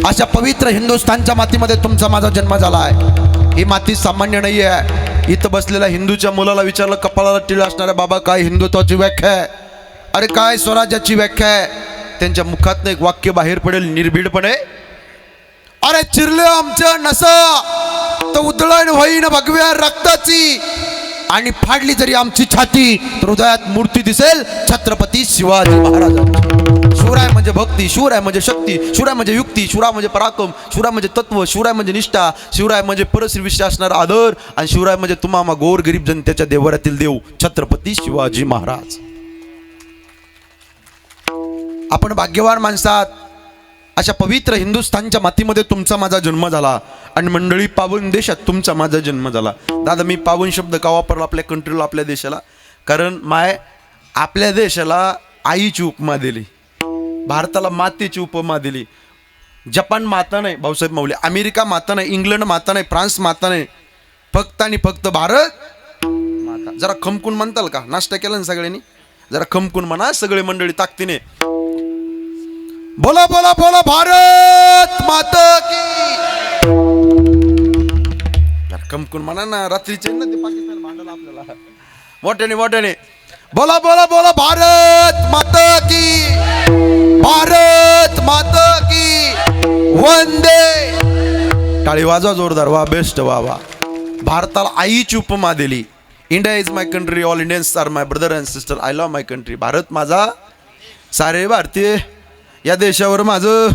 Speaker 3: अशा पवित्र हिंदुस्थानच्या मातीमध्ये तुमचा माझा जन्म झाला आहे. ही माती सामान्य नाही आहे. इथं बसलेल्या हिंदूच्या मुलाला विचारलं, कपाळाला टिळ असणाऱ्या, बाबा काय हिंदुत्वाची व्याख्या आहे? अरे काय स्वराज्याची व्याख्या आहे? त्यांच्या मुखातनं एक वाक्य बाहेर पडेल निर्भीडपणे, अरे चिरले आमचं नस तर उधळण होईन भगव्या रक्ताची, आणि फाडली जरी आमची छाती तर हृदयात मूर्ती दिसेल छत्रपती शिवाजी महाराजांची. शिवराय म्हणजे भक्ती, शिवराय म्हणजे शक्ती, शिवराय म्हणजे युक्ती, शिवराय म्हणजे पराक्रम, शिवराय म्हणजे तत्व, शिवराय म्हणजे निष्ठा, शिवराय म्हणजे परश्रीविषयी असणारा आदर, आणि शिवराय म्हणजे तुम्हा गोर गरीब जनतेच्या देवरातील देव छत्रपती शिवाजी महाराज. आपण भाग्यवान माणसात. अशा पवित्र हिंदुस्थानच्या मातीमध्ये तुमचा माझा जन्म झाला, आणि मंडळी पावन देशात तुमचा माझा जन्म झाला. दादा मी पावन शब्द का वापरला आपल्या कंट्रीला, आपल्या देशाला? कारण आपल्या देशाला आईची उपमा दिली, भारताला मातेची उपमा दिली. जपान माता नाही भाऊसाहेब माऊली, अमेरिका माता नाही, इंग्लंड माता नाही, फ्रान्स माता नाही, फक्त आणि फक्त भारत माता. जरा खमकून म्हणताल का? नाश्ता केला ना सगळ्यांनी? जरा खमकून म्हणा सगळे मंडळी ताकदीने. बोला बोला बोला भारत माता की. खमकून म्हणा ना, रात्रीचे ना ते पाकिस्तान भांडलं आपल्याला. मोठ्याने मोठ्याने बोला बोला बोला भारत माता की, भारत माता की वंदे. टाळी वाजवा जोरदार. वा बेस्ट. वा वा. भारताला आईची उपमा दिली. India is my country, all Indians are my brother and sister, I love my country. Bharat माझा, सारे भारतीय या देशावर माझं,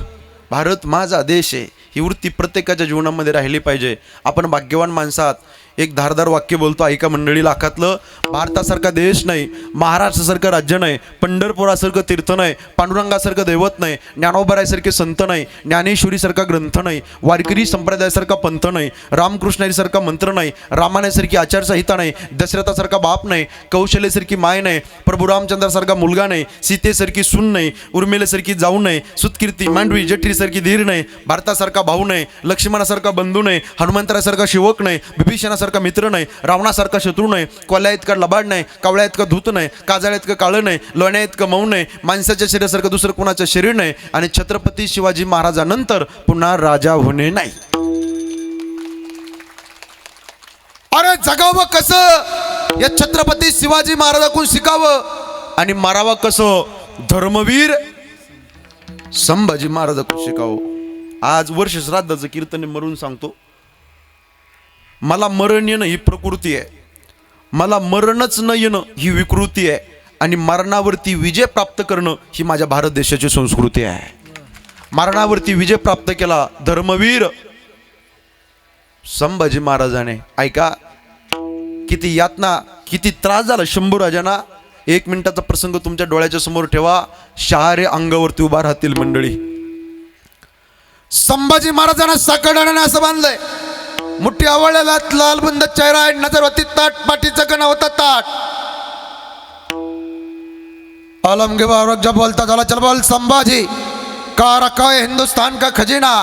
Speaker 3: भारत माझा देश आहे. ही वृत्ती प्रत्येकाच्या जीवनामध्ये राहिली पाहिजे. आपण भाग्यवान माणसात. एक धारदार वाक्य बोलतो, ऐका मंडळी लाखातलं. भारतासारखा देश नाही, महाराष्ट्रासारखं राज्य नाही, पंढरपुरासारखं तीर्थ नाही, पांडुरंगासारखं दैवत नाही, ज्ञानोबरायसारखे संत नाही, ज्ञानेश्वरीसारखा ग्रंथ नाही, वारकरी संप्रदायासारखा पंथ नाही, रामकृष्णासारखा मंत्र नाही, रामायणासारखी आचारसंहिता नाही, दशरथासारखा बाप नाही, कौशल्यासारखी माय नाही, प्रभू रामचंद्रासारखा मुलगा नाही, सीतेसारखी सून नाही, उर्मिलेसारखी जाऊ नाही, सुतकीर्ती मांडवी जठरीसारखी धीर नाही, भारतासारखा भाऊ नाही, लक्ष्मणासारखा बंधू नाही, हनुमंतरासारखा शिवक नाही, विभीषणासारखा मित्र नाही, रावणासारखा शत्रू नाही, कोल्हा इतका लबाड नाही, कावळ्या इतका धूत नाही, काजळ्या इतकं काळं नाही, लोण्या इतकं मऊ नाही, माणसाच्या शरीरासारखं दुसरं कोणाचं शरीर नाही, आणि छत्रपती शिवाजी महाराजांनंतर पुन्हा राजा होणे नाही. अरे जगावं कसं या छत्रपती शिवाजी महाराजांकडून शिकावं, आणि मारावं कसं धर्मवीर संभाजी महाराजांकडून शिकावं. आज वर्ष श्राद्धाचं कीर्तन मरून सांगतो, मला मरण येणं ही प्रकृती आहे, मला मरणच न येणं ही विकृती आहे, आणि मरणावरती विजय प्राप्त करणं ही माझ्या भारत देशाची संस्कृती आहे. मरणावरती विजय प्राप्त केला धर्मवीर संभाजी महाराजाने. ऐका किती यातना, किती त्रास झाला शंभूराजांना. 1 मिनिटाचा प्रसंग तुमच्या डोळ्याच्या समोर ठेवा, शहारे अंगावरती उभा राहतील मंडळी. संभाजी महाराजांना साकडाने असं बांधलंय, मुठी आवळलेला लाल बुंद चेहरा आहे, नजर होती ताट, पाठीचा गणा होता ताट. आलमगीर जब बोलता झाला, चल बोल संभाजी, का रखा है हिंदुस्तान का खजीना,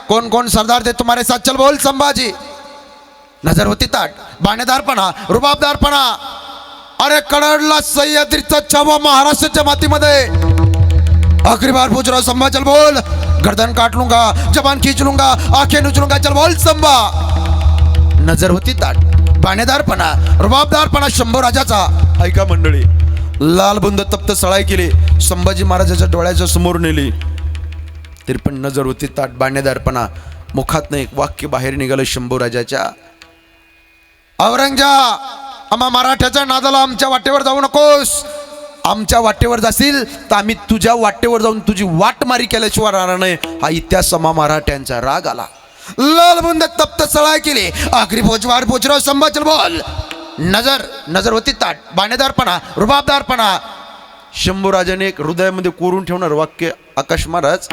Speaker 3: कौन कौन सरदार थे तुम्हारे साथ, चल बोल संभाजी. नजर होती ताट, बाणेदारपणा, रुबाबदारपणा, अरे कडडला सह्याद्रीचा छावा महाराष्ट्राच्या मातीमध्ये आखिरी बार पूछ रहा हूं, संभा चल बोल. गर्दन काट लूंगा, जबान खींच लूंगा, आंखें नोच लूंगा, चल बोल संभा. नजर होती ताट, बाणेदारपणा, रुबाबदारपणा शंभू राजाचा. ऐका मंडळी, लाल बुंद तप्त सळाई केली, संभाजी महाराजाच्या डोळ्याच्या समोर नेली, तरी पण नजर होती ताट, बाणेदारपणा. मुखातनं एक वाक्य बाहेर निघालं शंभू राजाच्या, औरंग्या, आम्हा मराठ्याच्या नादाला आमच्या वाटेवर जाऊ नकोस. आमच्या वाटेवर जाशील तर आम्ही तुझ्या वाटेवर जाऊन तुझी वाटमारी केल्याशिवाय राहणार नाही. हा इतिहास मराठ्यांचा राग आला. लाल बुंद तप्त सळाई केली, आखरी पोचवार पोचराव संभा चल बोल. नजर होती ताट, बाणेदारपणा, रुबाबदारपणा. शंभूराजाने एक हृदयामध्ये कोरून ठेवणार वाक्य आकाश महाराज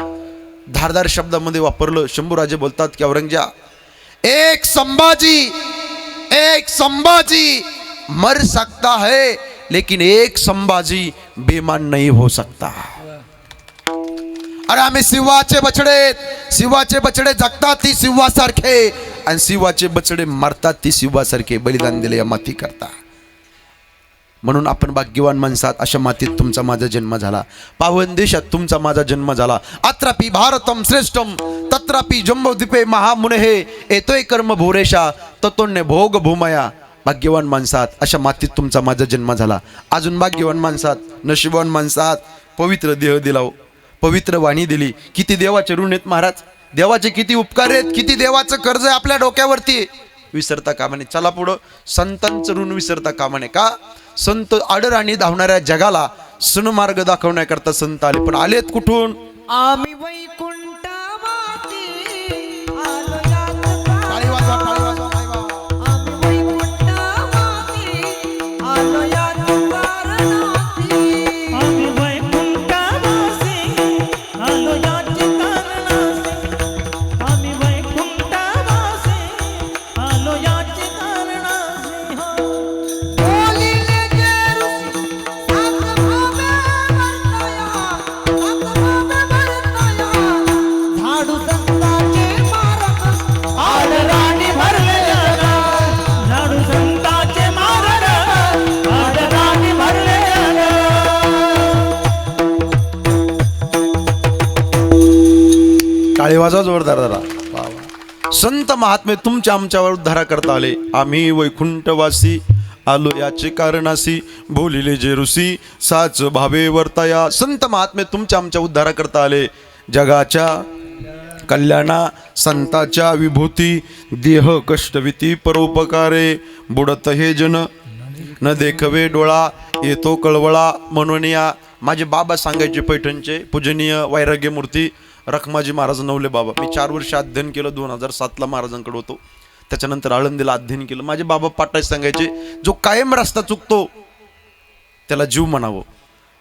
Speaker 3: धारदार शब्दामध्ये वापरलं. शंभूराजे बोलतात की औरंग्या, एक संभाजी मर सकता है, लेकिन एक संभाजी बेमान नहीं हो सकता. अरे आम्ही शिवाचे बछडे जगतात ती शिवासारखे, आणि शिवाचे बछडे मरतात ती शिवासारखे. बलिदान दिले या माती करता. म्हणून आपण भाग्यवान माणसात. अशा मातीत तुमचा माझा जन्म झाला, पावन देशात तुमचा माझा जन्म झाला. अत्रापि भारतम श्रेष्ठम तत्रापि जम्बोद्वीपे महामुने येतोय कर्म भोरेशा ततोन्य भोग भूमया. भाग्यवान माणसात अशा मातीत तुमचा माझा जन्म झाला. अजून भाग्यवान माणसात, नशीबवान माणसात पवित्र देह दिला, पवित्र वाणी दिली. किती देवाचे ऋण आहेत महाराज, देवाचे किती उपकार आहेत, किती देवाचं कर्ज आहे आपल्या डोक्यावरती. विसरता कामा नये. चला पुढं. संतांचं ऋण विसरता कामा नये. का? संत आडराणी धावणाऱ्या जगाला सन्मार्ग दाखवण्याकरता संत आले, पण आलेत कुठून?
Speaker 4: आम्ही वैकुंठवासी आलो यात
Speaker 3: टाळी वाजवा, टाळी वाजवा, टाळी वाजवा.
Speaker 4: आम्ही वैकुंठवासी आलो यात कारणासी.
Speaker 2: आम्ही वैकुंठवासी आलो याचे कारणासी. आम्ही वैकुंठवासी आलो याचे कारणासी. हो.
Speaker 4: बोलिले जे ऋषी सात भावे वर्तया, झाडू संतांचे मारक
Speaker 2: आदराने भरले जग, झाडू संतांचे मारण आदराने भरले जग.
Speaker 3: टाळी वाजवा जोरदार जरा. संत महात्मे तुमच्या आमच्यावर उद्धारा करता आले. आम्ही वैकुंठवासी आलो याचे कारणासी, बोलिले जे ऋषी साच भावे वर्तया. संत महात्मे तुमच्या आमच्या उद्धारा करता आले. जगाच्या कल्याणा संताच्या विभूती, देह कष्टविती परोपकारे. बुडत हे जन न देखवे डोळा, येतो कळवळा म्हणून या. माझे बाबा सांगायचे पैठणचे पूजनीय वैराग्य मूर्ती रखमाजी महाराज नवले बाबा. मी 4 वर्ष अध्ययन केलं, 2007ला महाराजांकडे होतो. त्याच्यानंतर आळंदीला अध्ययन केलं. माझे बाबा पाटाय सांगायचे, जो कायम रस्ता चुकतो त्याला जीव म्हणावं,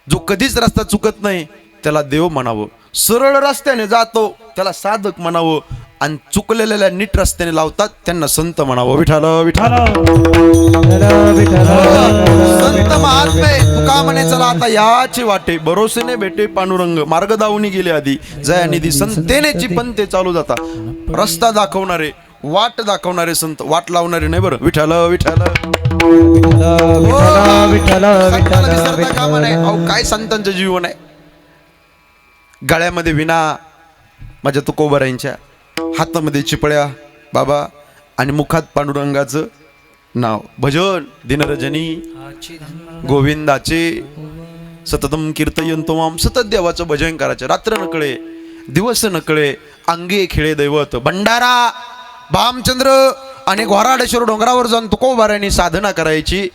Speaker 3: जो कधीच रस्ता चुकत नाही त्याला देव म्हणावं, सरळ रस्त्याने जातो त्याला साधक म्हणावं, आणि चुकलेल्या नीट रस्त्याने लावतात त्यांना संत म्हणावं. विठाल विठाल. संत महात्मे तुका म्हणे चला आता याची वाटे, भरोसेने भेटे पांडुरंग. मार्ग दावणी गेले आधी जया निधी, संतेनेची पंते चालू जाता. रस्ता दाखवणारे, वाट दाखवणारे संत, वाट लावणारे नाही. बरं विठाल विठाल. काय संतांचं जीवन आहे. गळ्यामध्ये विना माझ्या तुकोबारायांच्या, हातामध्ये चिपळ्या बाबा, आणि मुखात पांडुरंगाचं नाव. भजन दिनरजनी गोविंदाचे सततम कीर्तयंतो माम. सतत देवाचं भजन करायचं, रात्र नकळे दिवस नकळे, अंगे खेळे दैवत. भंडारा भामचंद्र आणि घोराडेश्वर डोंगरावर जाऊन तुकोबारायांनी साधना करायची.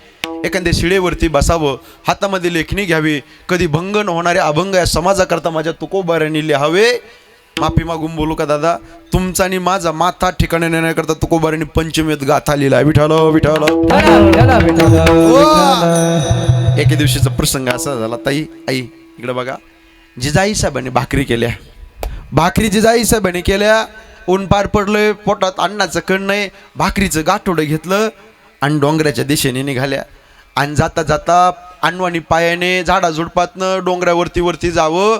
Speaker 3: एखाद्या शिळेवरती बसावं, हातामध्ये लेखणी घ्यावी. कधी भंग न होणारे अभंग या समाजाकरता माझ्या तुकोबारायांनी लिहावे. माफी मागून बोलू का दादा, तुमचा आणि माझा माथा ठिकाणी नेण्याकरता तुकोबारायांनी पंचमेत गाथा लिहिला. विठाल विठाल. एके दिवशीचा प्रसंग असा झाला. ताई आई इकडे बघा, जिजाई साहेबांनी भाकरी केल्या. भाकरी जिजाई साहेबांनी केल्या. ऊन पार पडलंय, पोटात अन्नाचं कण नाही. भाकरीचं गाठोडं घेतलं आणि डोंगराच्या दिशेने निघाल्या. आणि जाता जाता अनवाणी पायाने झाडाझुडपातनं डोंगरावरती वरती जावं.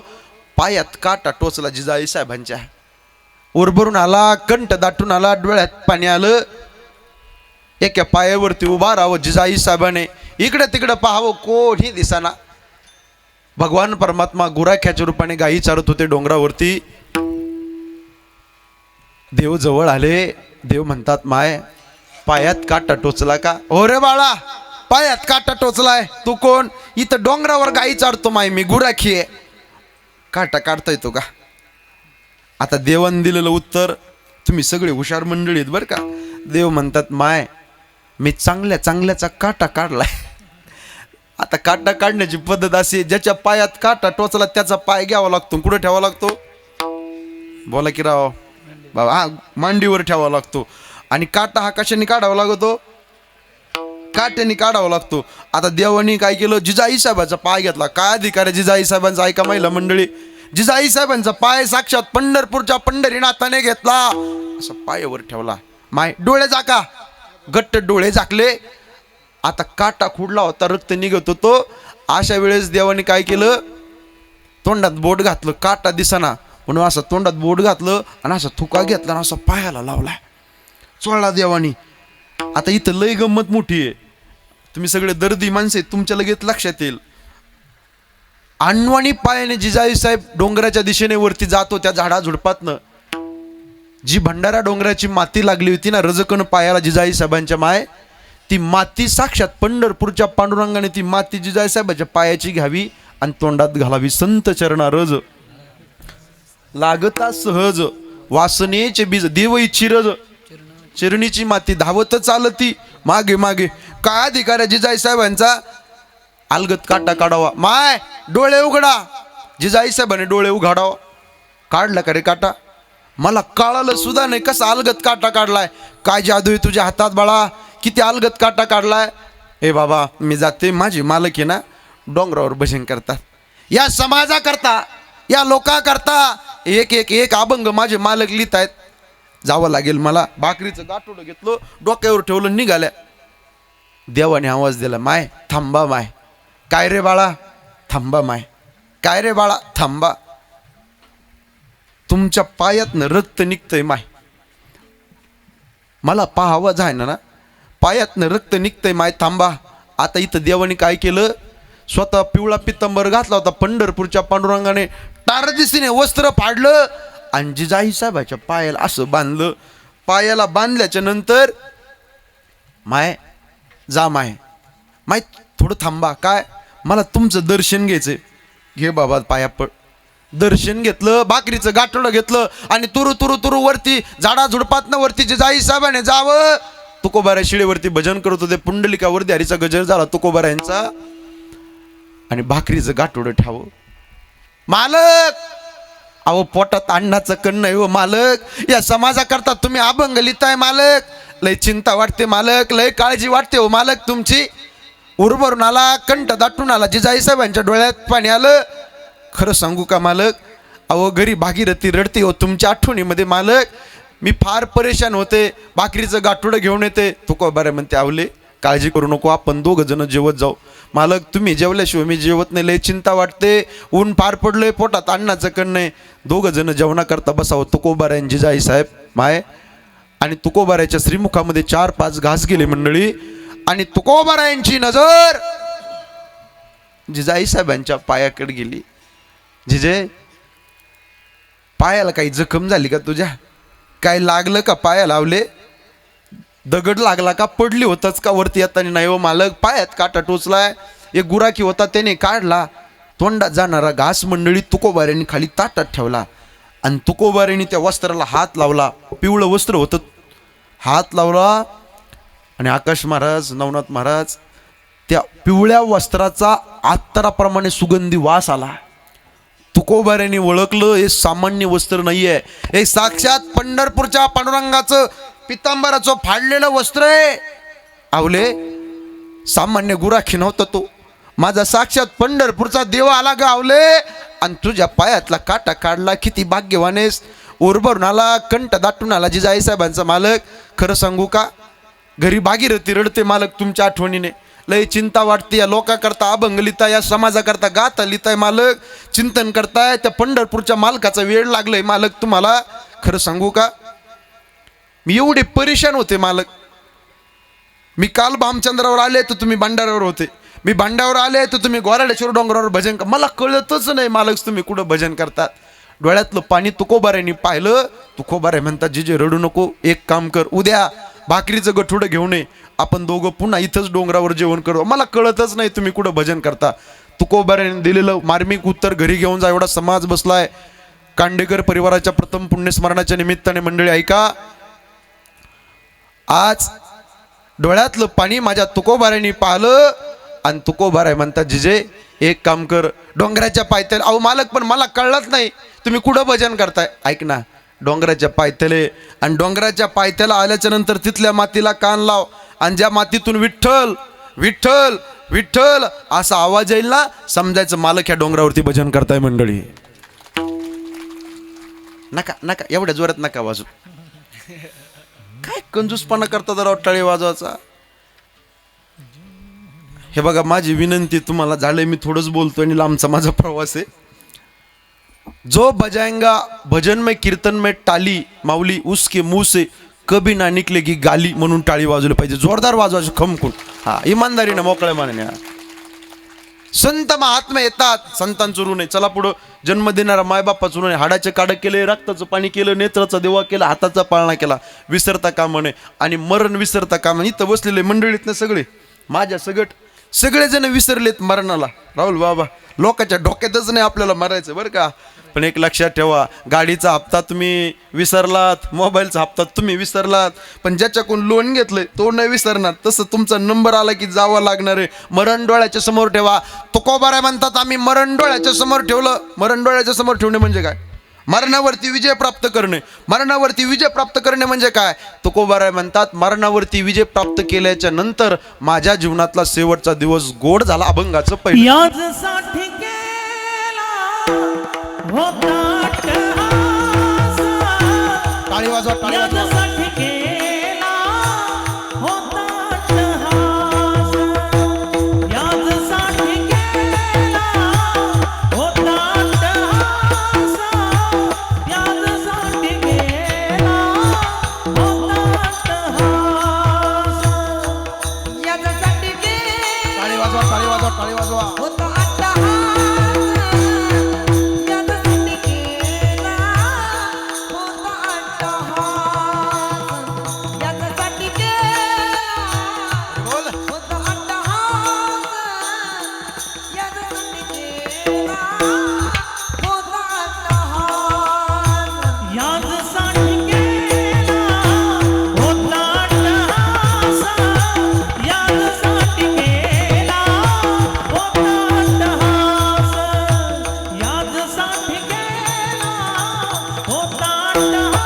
Speaker 3: पायात काटा टोचला जिजाई साहेबांच्या. उरभरून आला, कंठ दाटून आला, डोळ्यात पाणी आलं. एका पायावरती उभा राहावं जिजाई साहेबाने. इकडे तिकडे पाहावं कोणी दिसाना. भगवान परमात्मा गुराख्याच्या रूपाने गायी चारत होते डोंगरावरती. देव जवळ आले. देव म्हणतात, माय पायात काटा टोचला का? हो रे बाळा, पायात काटा टोचलाय. तू कोण? इथं डोंगरावर गायी चारतो माय, मी गुराखी आहे. काटा काढता येतो का? आता देवान दिलेलं उत्तर, तुम्ही सगळे हुशार मंडळी आहेत बरं का. देव म्हणतात, माय मी चांगल्या चांगल्याचा काटा काढलाय. आता काटा काढण्याची पद्धत अशी आहे, ज्याच्या पायात काटा टोचला त्याचा पाय घ्यावा लागतो. कुठं ठेवावा लागतो? बोला की राव बाबा, हा मांडीवर ठेवावा लागतो. आणि काटा हा कशाने काढावा लागतो? काट्याने काढावा लागतो. आता देवानी काय केलं? जिजाई साहेबांचा पाय घेतला. काय अधिकार आहे जिजाई साहेबांचा? ऐका महिला मंडळी, जिजाई साहेबांचा पाय साक्षात पंढरपूरच्या पंढरीनाथाने घेतला. असं पायावर ठेवला. माय डोळे झाका. घट्ट डोळे झाकले. आता काटा खुडला होता, रक्त निघत होतो. अशा वेळेस देवाने काय केलं? तोंडात बोट घातलं. काटा दिसना म्हणून असं तोंडात बोट घातलं आणि असं थुका घेतला आणि असं पायाला लावला, चोळला देवानी. आता इथं लय गंमत मोठी आहे. तुम्ही सगळे दर्दी माणसे, तुमच्या लगेच लक्षात येईल. अनवाणी पायाने जिजाई साहेब डोंगराच्या दिशेने वरती जातो. त्या झाडा झुडपातनं जी भंडारा डोंगराची माती लागली होती ना रजकन पायाला जिजाई साहेबांच्या माय, ती माती साक्षात पंढरपूरच्या पांडुरंगाने ती माती जिजाई साहेबांच्या पायाची घ्यावी आणि तोंडात घालावी. संत चरणा रज लागता सहज, वासनेचे बीज देवई चिरज. चिरणीची माती धावत चालती मागे मागे. काय अधिकार आहे जिजाई साहेबांचा? अलगत काटा काढावा. माय डोळे उघडा. जिजाई साहेबांनी डोळे उघडावा. काढला का रे काटा? मला कळालं सुद्धा नाही कसा अलगत काटा काढलाय. काय जादू आहे तुझ्या हातात बाळा? किती अलगत काटा काढलाय? ए बाबा मी जाते, माझी मालक आहे ना डोंगरावर भजन करतात. या समाजाकरता, या लोकांकरता एक एक एक अभंग माझे मालक लिहित आहेत. जावं लागेल मला. भाकरीचं गाठोडं घेतलं, डोक्यावर ठेवलं, निघाल्या. देवाने आवाज दिला, माय थांबा माय. काय रे बाळा? थांबा माय. काय रे बाळा? थांबा. तुमच्या पायातनं रक्त निघतंय माय. मला पाहावं जाय ना, पायातनं रक्त निघतंय माय, थांबा. आता इथं देवाने काय केलं? स्वतः पिवळा पित्तंबर घातला होता पंढरपूरच्या पांडुरंगाने. टारदिसीने वस्त्र फाडलं आणि जिजाई साहेबाच्या पायाला असं बांधलं. पायाला बांधल्याच्या नंतर माय जा माय, माय थोडं थांबा. काय? मला तुमचं दर्शन घ्यायचंय. घे बाबा पाया पड. दर्शन घेतलं, भाकरीचं गाठोडं घेतलं आणि तुरु तुरु तुरु वरती झाडा झुडपातनं वरती जिजाई साहेबाने जावं. तुकोबाऱ्या शिळेवरती भजन करत होते. पुंडलिकावरती हरीचा गजर झाला तुकोबाऱ्यांचा. आणि भाकरीचं गाठोडं ठावं. मालक, अहो पोटात अन्नाचं कन्न आहे हो मालक. या समाजाकरता तुम्ही अभंग लिहिताय मालक. लय चिंता वाटते मालक, लय काळजी वाटते हो मालक तुमची. उरभरून आला, कंठ दाटून आला. जिजाई साहेबांच्या डोळ्यात पाणी आलं. खरं सांगू का मालक, अहो घरी भागीरथी रडते हो तुमच्या आठवणीमध्ये मालक. मी फार परेशान होते. भाकरीचं गाठोडं घेऊन येते. तुकोबाऱ्या म्हणते, आवले काळजी करू नको, आपण दोघं जण जेवत जाऊ. मालक तुम्ही जेवल्याशिवाय मी जेवत नाही, लय चिंता वाटते. ऊन फार पडलंय, पोटात अन्नाचं कण नाही. दोघं जण जेवणाकरता बसावं. तुकोबाऱ्या जिजाई साहेब माय. आणि तुकोबाऱ्याच्या श्रीमुखामध्ये 4-5 घास गेले मंडळी. आणि तुकोबाऱ्यांची नजर जिजाई साहेबांच्या पायाकडे गेली. जिजे, पायाला काही जखम झाली का तुझ्या? काय लागलं का? पाया लावले? दगड लागला का? पडली होतच का वरती येताना? नाही हो मालक, पायात काटा टोचलाय. एक गुराखी होता त्याने काढला. तोंडात जाणारा घास मंडळी तुकोबाऱ्यांनी खाली ताटात ठेवला. आणि तुकोबाऱ्यांनी त्या वस्त्राला हात लावला. पिवळं वस्त्र होतं. हात लावला आणि आकाश महाराज, नवनाथ महाराज, त्या पिवळ्या वस्त्राचा आत्तराप्रमाणे सुगंधी वास आला. तुकोबाऱ्यांनी ओळखलं हे सामान्य वस्त्र नाहीये, हे साक्षात पंढरपूरच्या पांडुरंगाचं पितांबराचं फाडलेलं वस्त्र आहे. आवले, सामान्य गुराखी नव्हता तो. माझा साक्षात पंढरपूरचा देव आला गावले. आणि तुझ्या पायातला काटा काढला. किती भाग्यवानेस. उरभरून आला, कंठ दाटून आला जिजाई साहेबांचा मालक. खरं सांगू का, घरी भागीरथी रडते मालक तुमच्या आठवणीने. लय चिंता वाटते. या लोकांकरता अभंग लिहिताय, या समाजाकरता गाथा लिहिताय मालक, चिंतन करताय. त्या पंढरपूरच्या मालकाचा वेळ लागलाय मालक तुम्हाला. खरं सांगू का, मी एवढे परेशान होते मालक. मी काल भामचंद्रावर आले तर तुम्ही भंडाऱ्यावर होते, मी भांड्यावर आले तर तुम्ही गोराडेश्वर डोंगरावर भजन कर. मला कळतच नाही मालक तुम्ही कुठं भजन करतात. डोळ्यातलं पाणी तुकोबाऱ्यांनी पाहिलं. तुकोबारे म्हणतात जिजे रडू नको, एक काम कर, उद्या भाकरीचं गठुडं घेऊन ये, आपण दोघं पुन्हा इथंच डोंगरावर जेवण करू. मला कळतच नाही तुम्ही कुठं भजन करता. तुकोबाऱ्यांनी दिलेलं मार्मिक उत्तर घरी घेऊन जा. एवढा समाज बसलाय. कांडेकर परिवाराच्या प्रथम पुण्यस्मरणाच्या निमित्ताने मंडळी ऐका, आज डोळ्यातलं पाणी माझ्या तुकोबाऱ्यांनी पाहिलं आणि तुकोबाराय म्हणतात जिजे एक काम कर, डोंगराच्या पायथ्याला. अहो मालक पण मला कळलंच नाही तुम्ही कुठं भजन करताय. ऐक ना, डोंगराच्या पायथ्याले आणि डोंगराच्या पायथ्याला आल्याच्या नंतर तिथल्या मातीला कान लाव आणि ज्या मातीतून विठ्ठल विठ्ठल विठ्ठल असा आवाज येईल ना, समजायचं मालक ह्या डोंगरावरती भजन करताय. मंडळी नका नका एवढ्या जोरात नका वाजू. काय कंजूसपणा करता जरा टाळी वाजवायचा. हे बघा माझी विनंती तुम्हाला, झालंय मी थोडंच बोलतोय आणि लांबचा माझा प्रवास आहे. जो बजाएंगा भजन में कीर्तन में टाली माऊली उसके मुंह से कभी ना निकलेगी गाली, म्हणून टाळी वाजवली पाहिजे, जोरदार वाजवायची खमकून. हा इमानदारीनं मोकळ्या मानाने. संत महात्मा येतात, संतांचं ऋण आहे. चला पुढं. जन्म देणारा मायबापाचं ऋण आहे. हाडाचे काडं केले, रक्ताचं पाणी केलं, नेत्राचा देवा केला, हाताचा पाळणा केला, विसरता कामा नये आणि मरण विसरता कामा. इथं बसलेले मंडळीत ना सगळे माझ्या सगळेजण विसरलेत मरणाला. राहुल बाबा लोकांच्या डोक्यातच नाही आपल्याला मरायचं बरं का. पण एक लक्षात ठेवा, गाडीचा हप्ता तुम्ही विसरलात, मोबाईलचा हप्ता तुम्ही विसरलात, पण ज्याच्याकडून लोन घेतलंय तो नाही विसरणार. तसं तुमचा नंबर आला की जावं लागणार आहे. मरण डोळ्याच्या समोर ठेवा. तुकोबाराय म्हणतात आम्ही मरण डोळ्याच्या समोर ठेवलं. मरण डोळ्याच्या समोर ठेवणे म्हणजे काय? मरणावरती विजय प्राप्त करणे. मरणावरती विजय प्राप्त करणे म्हणजे काय? तुकोबाराय म्हणतात मरणावरती विजय प्राप्त केल्याच्या नंतर माझ्या जीवनातला शेवटचा दिवस गोड झाला. अभंगाचं पहिलं.
Speaker 2: याजसाठी केला होता अट्टहास.
Speaker 3: टाळी वाजवा, टाळी वाजवा.
Speaker 2: याजसाठी केला होता अट्टहास. याजसाठी केला होता अट्टहास. याजसाठी केला होता अट्टहास.
Speaker 4: याच्यासाठी केला
Speaker 3: टाळी वाजवा, टाळी वाजवा, टाळी वाजवा.
Speaker 4: होता अट्टहास. याच्यासाठी केला होता अट्टहास. याच्यासाठी केला
Speaker 3: बोल.
Speaker 4: होता अट्टहास. याच्यासाठी केला होता अट्टहास.
Speaker 2: याजसाठी केला होता अट्टहास. याजसाठी केला होता अट्टहास. याजसाठी केला होता अट्टहास.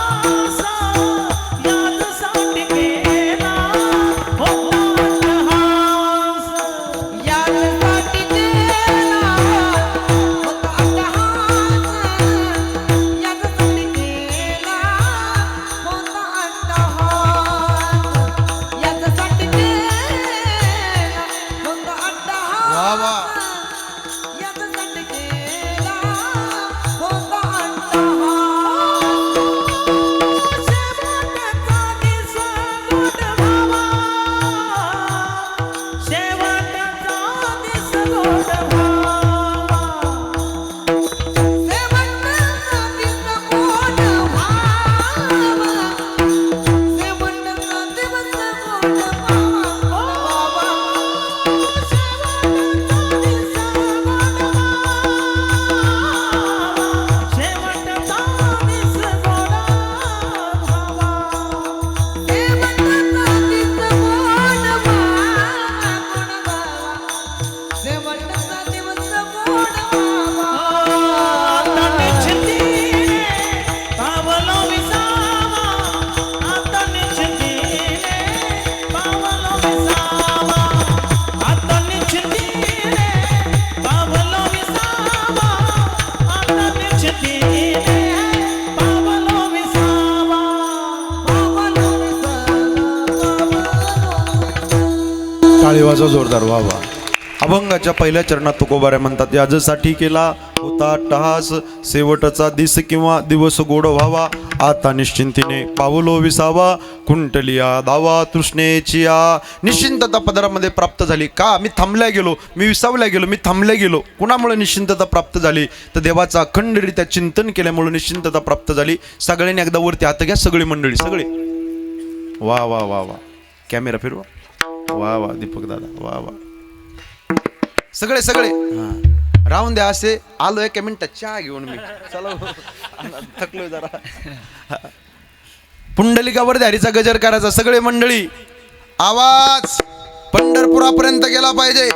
Speaker 2: याजसाठी केला होता अट्टहास.
Speaker 4: याच्यासाठी केला होता अट्टहास. याच्यासाठी केला होता अट्टहास. याच्यासाठी केला होता अट्टहास.
Speaker 3: वा वा.
Speaker 4: याच्यासाठी केला होता अट्टहास.
Speaker 2: शेवटचा दिस गोड व्हावा. शेवटचा दिस गोड व्हावा.
Speaker 4: शेवटचा दिवस गोड व्हावा.
Speaker 2: शेवटचा दिस गोड व्हावा.
Speaker 4: शेवटचा दिवस गोड व्हावा. शेवटचा दिवस गोड व्हावा.
Speaker 2: आता निश्चितीने पावलो विसावा. आता निश्चितीने पावलो विसावा. आता निश्चितीने पावलो विसावा. आता निश्चितीने पावलो विसावा.
Speaker 3: टाळी वाजवा जोरदार. वा वा. अभंगाच्या पहिल्या चरणात तुकोबाराय म्हणतात याजसाठी केला होता अट्टहास. शेवटचा दिस किंवा दिवस गोड व्हावा. आता निश्चिंतीने पावलो विसावा कुंटलिया धावा तृष्णेचिया. निश्चिंतता पदरामध्ये प्राप्त झाली का? मी थांबल्या गेलो, मी विसावल्या गेलो, मी थांबल्या गेलो. कुणामुळे निश्चिंतता प्राप्त झाली? तर देवाचा अखंडरित्या चिंतन केल्यामुळे निश्चिंतता प्राप्त झाली. सगळ्यांनी एकदा वरती हात घ्या, सगळी मंडळी, सगळे. वा वा वा वा, कॅमेरा फिरवा. वा वा दीपक दादा, वा वा, सगळे सगळे. हा, राहून द्या असे. आलो एक मिनिटात चहा घेऊन मी, चला थकलोय जरा. पुंडलिकावर हरीचा गजर करायचा. सगळे मंडळी, आवाज पंढरपुरापर्यंत गेला पाहिजे.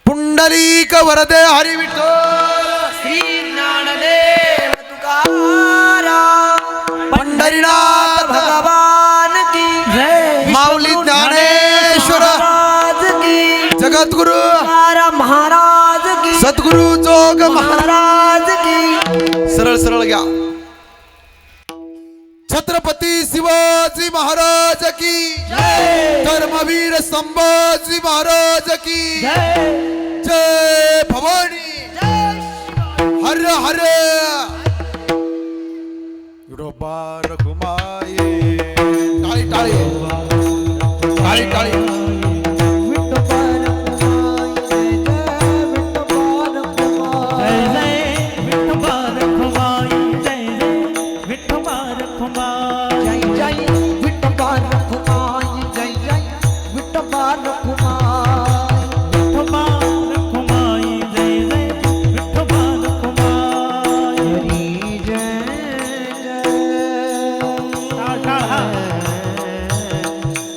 Speaker 3: पुंडलिक वरदे हरी विठ्ठल
Speaker 4: श्री ज्ञानदेव तुकाराम
Speaker 3: पंढरीनाथ
Speaker 4: भगवान की
Speaker 2: जय
Speaker 3: माऊली ज्ञानेश्वर
Speaker 4: महाराज की
Speaker 3: जगद्गुरु
Speaker 4: तुकाराम महाराज की
Speaker 3: सद्गुरु जोग महाराज.
Speaker 4: महाराज की.
Speaker 3: सरळ सरळ घ्या. छत्रपती शिवाजी महाराज की
Speaker 2: जय
Speaker 3: धर्मवीर संभाजी महाराज की
Speaker 2: जय
Speaker 3: जय भवानी हर हर विठोबा रखुमाई. टाळी टाळी टाळी टाळी.
Speaker 2: जय जय विठोबा रखुमाई. जय जय विठोबा रखुमाई.
Speaker 4: जय जय विठोबा रखुमाई. जय जय विठोबा रखुमाई.
Speaker 2: विठोबा रखुमाई. जय जय विठोबा रखुमाई.
Speaker 4: हरी जय जय.
Speaker 2: टाळ टाळ हा.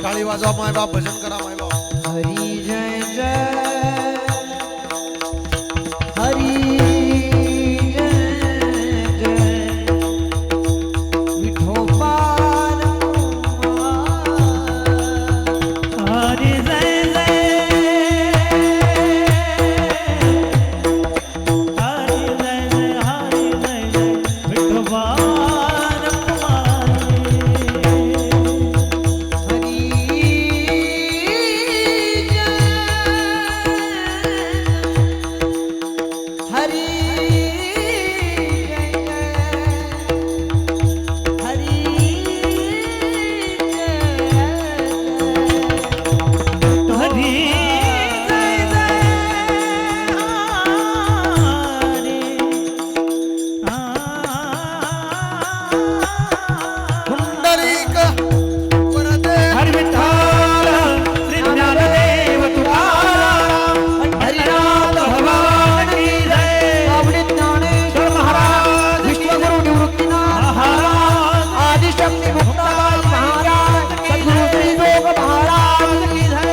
Speaker 3: टाळी वाजवा माय बाप, भजन करा माय बाप.
Speaker 4: हरी जय जय. हरी जय जय. विठोबा रखुमाई.
Speaker 2: हरी जय जय. हरी जय जय. हरी जय जय विठोबा रखुमाई.
Speaker 4: हरी जय हरी
Speaker 2: हरी जय जय.
Speaker 3: पुंडलिक वरदे
Speaker 2: हरी विठ्ठल श्री ज्ञानदेव तुकाराम हरिनाथ भगवान की जय.
Speaker 4: आवडे ज्ञानेश्वर महाराज विश्वगुरु निवृत्तीनाथ महाराज आदिशक्ती मुक्ताबाई महाराज सद्गुरु श्री जोग महाराज की जय.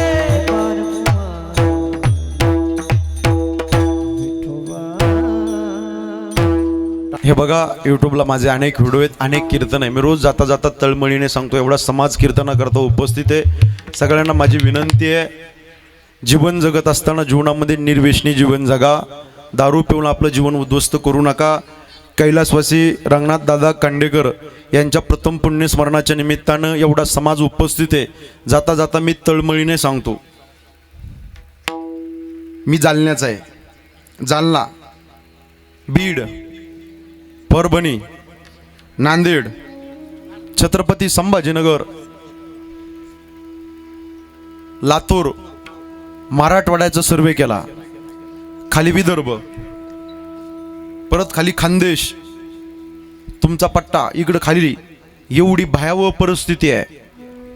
Speaker 3: हे बघा, यूट्यूबला माझे अनेक व्हिडिओ आहेत, अनेक कीर्तन आहे. मी रोज जाता जाता तळमळीने सांगतो, एवढा समाज कीर्तनाकरता उपस्थित आहे. सगळ्यांना माझी विनंती आहे, जीवन जगत असताना जीवनामध्ये निर्व्यसनी जीवन जगा. दारू पिऊन आपलं जीवन उद्ध्वस्त करू नका. कैलासवासी रंगनाथ दादा कांडेकर यांच्या प्रथम पुण्यस्मरणाच्या निमित्तानं एवढा समाज उपस्थित आहे. जाता जाता मी तळमळीने सांगतो, मी जालन्याचा आहे. जालना, बीड, परभणी, नांदेड, छत्रपती संभाजीनगर, लातूर, मराठवाड्याचा सर्वे केला. खाली विदर्भ, परत खाली खानदेश, तुमचा पट्टा, इकडं खाली. एवढी भयावह परिस्थिती आहे.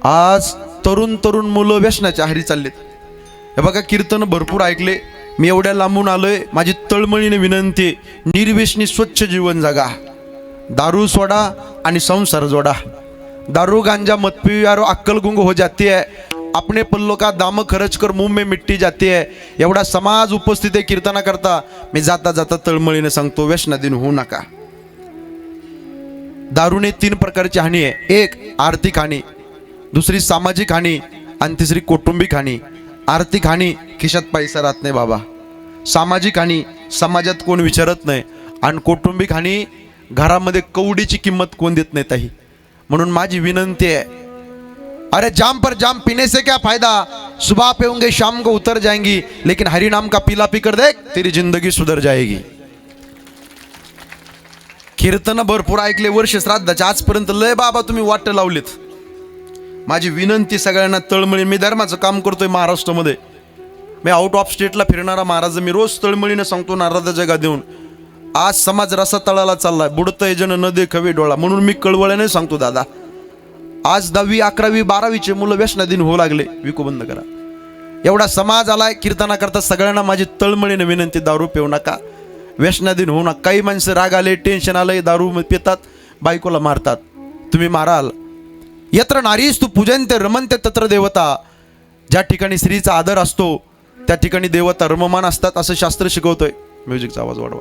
Speaker 3: आज तरुण तरुण मुलं व्यसनाच्या आहारी चाललेत. हे बघा, कीर्तन भरपूर ऐकले. मी एवढ्या लांबून आलोय. माझी तळमळीने विनंती, निर्व्यसनी स्वच्छ जीवन जगा. दारू सोडा आणि संसार जोडा. दारू गांजा मत पी यारो अक्कल गुंग हो जाती है. अपने पल्लों का दाम खर्च कर मुंह में मिट्टी जाती है. एवढा समाज उपस्थित आहे कीर्तना करता. मी जाता जाता तळमळीने सांगतो, व्यसनाधीन होऊ नका. दारूने 3 प्रकारची हानी आहे. एक आर्थिक हानी, दुसरी सामाजिक हानी आणि तिसरी कौटुंबिक हानी. आर्थिक हानी, खिशात पैसा राहत नाही बाबा. सामाजिक हानी, समाजात कोण विचारत नाही. आणि कौटुंबिक हानी, घरामध्ये कवडीची किंमत कोण देत नाही ताई. म्हणून माझी विनंती आहे, अरे जाम पर जाम पीने से क्या फायदा, सुबह पे होंगे शाम को उतर जाएंगी, लेकिन हरि नाम का पीला पी कर देख तेरी जिंदगी सुधर जाएगी. कीर्तन भरपूर ऐकले वर्ष श्राद्धाचे आजपर्यंत लय बाबा तुम्ही वाट लावलेत. माझी विनंती सगळ्यांना तळमळी, मी धर्माचं काम करतोय महाराष्ट्रामध्ये, मी आउट ऑफ स्टेटला फिरणारा महाराज, मी रोज तळमळीनं सांगतो नारदा जगा देऊन, आज समाज रसा तळाला चाललाय, बुडतय जन न देखवे डोळा. म्हणून मी कळवळ्याने सांगतो दादा, आज 10वी 11वी 12वीचे मुलं व्यसनाधीन होऊ लागले, विकू बंद करा. एवढा समाज आलाय कीर्तनाकरता, सगळ्यांना माझी तळमळीने विनंती, दारू पिऊ नका, व्यसनाधीन होऊ नका. काही माणसं राग आले, टेन्शन आलंय, दारू पितात, बायकोला मारतात, तुम्ही माराल. यत्र नारीस तू पूजनते रमनते तत्र देवता. ज्या ठिकाणी स्त्रीचा आदर असतो त्या ठिकाणी देवता रममान असतात, असं शास्त्र शिकवतोय. म्युझिकचा आवाज वाढवा.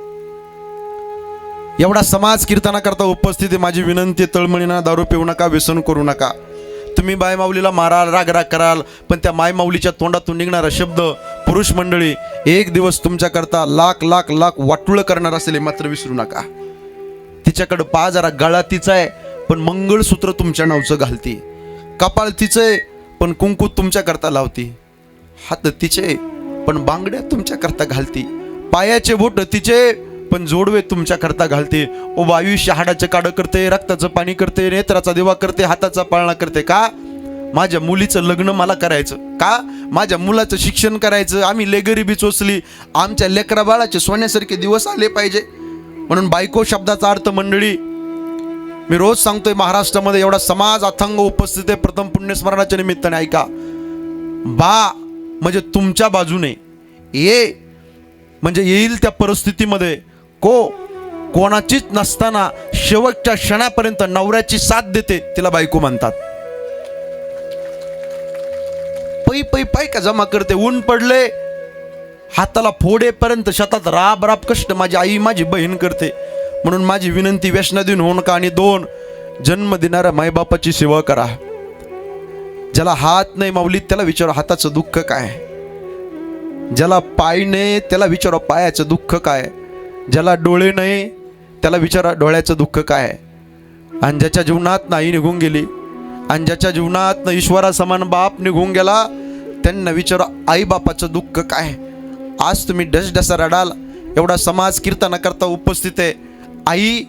Speaker 3: एवढा समाज कीर्तनाकरता उपस्थित आहे, माझी विनंती, तळमळीना दारू पिऊ नका, व्यसन करू नका. तुम्ही मायमाऊलीला माराल, राग कराल, पण त्या मायमाऊलीच्या तोंडातून निघणारा शब्द, पुरुष मंडळी, एक दिवस तुमच्याकरता लाख लाख लाख वाटुळं करणार असेल, मात्र विसरू नका. तिच्याकडं पहा जरा, गळा तिचा आहे पण मंगळसूत्र तुमच्या नावचं घालती, कपाळ तिचे पण कुंकू तुमच्याकरता लावती, हात तिचे पण बांगड्या तुमच्याकरता घालती, पायाचे बोट तिचे पण जोडवे तुमच्याकरता घालते. ओ आयुष्य हाडाचं काढ करते, रक्ताचं पाणी करते, नेत्राचा दिवा करते, हाताचा पाळणा करते. का? माझ्या मुलीचं लग्न मला करायचं, का? माझ्या मुलाचं शिक्षण करायचं. आम्ही लय गरिबी चोचली, आमच्या लेकरा बाळाचे सोन्यासारखे दिवस आले पाहिजे. म्हणून बायको शब्दाचा अर्थ मंडळी मी रोज सांगतोय, महाराष्ट्रामध्ये एवढा समाज अथंग उपस्थित आहे. प्रथम पुण्यस्मरणाच्या निमित्ताने ऐका, बा म्हणजे तुमच्या बाजूने, ये म्हणजे येईल त्या परिस्थितीमध्ये कोणाचीच नसताना शेवटच्या क्षणापर्यंत नवऱ्याची साथ देते, तिला बायको म्हणतात. पै पै पाय का जमा करते, ऊन पडले हाताला फोडेपर्यंत शेतात राब राब कष्ट माझी आई माझी बहीण करते. म्हणून माझी विनंती, व्यसनाधीन होऊ नका. आणि 2, जन्म देणाऱ्या मायबापाची सेवा करा. ज्याला हात नाही माऊली त्याला विचारा हाताचं दुःख काय, ज्याला पाय नाही त्याला विचारा पायाचं दुःख काय, ज्याला डोळे नाही त्याला विचारा डोळ्याचं दुःख काय. आणि ज्याच्या जीवनात आई निघून गेली आणि ज्याच्या जीवनात ईश्वरासमान बाप निघून गेला, त्यांना विचारा आई बापाचं दुःख काय. आज तुम्ही डसडसा रडाल, एवढा समाज कीर्तनाकरता उपस्थित आहे. आई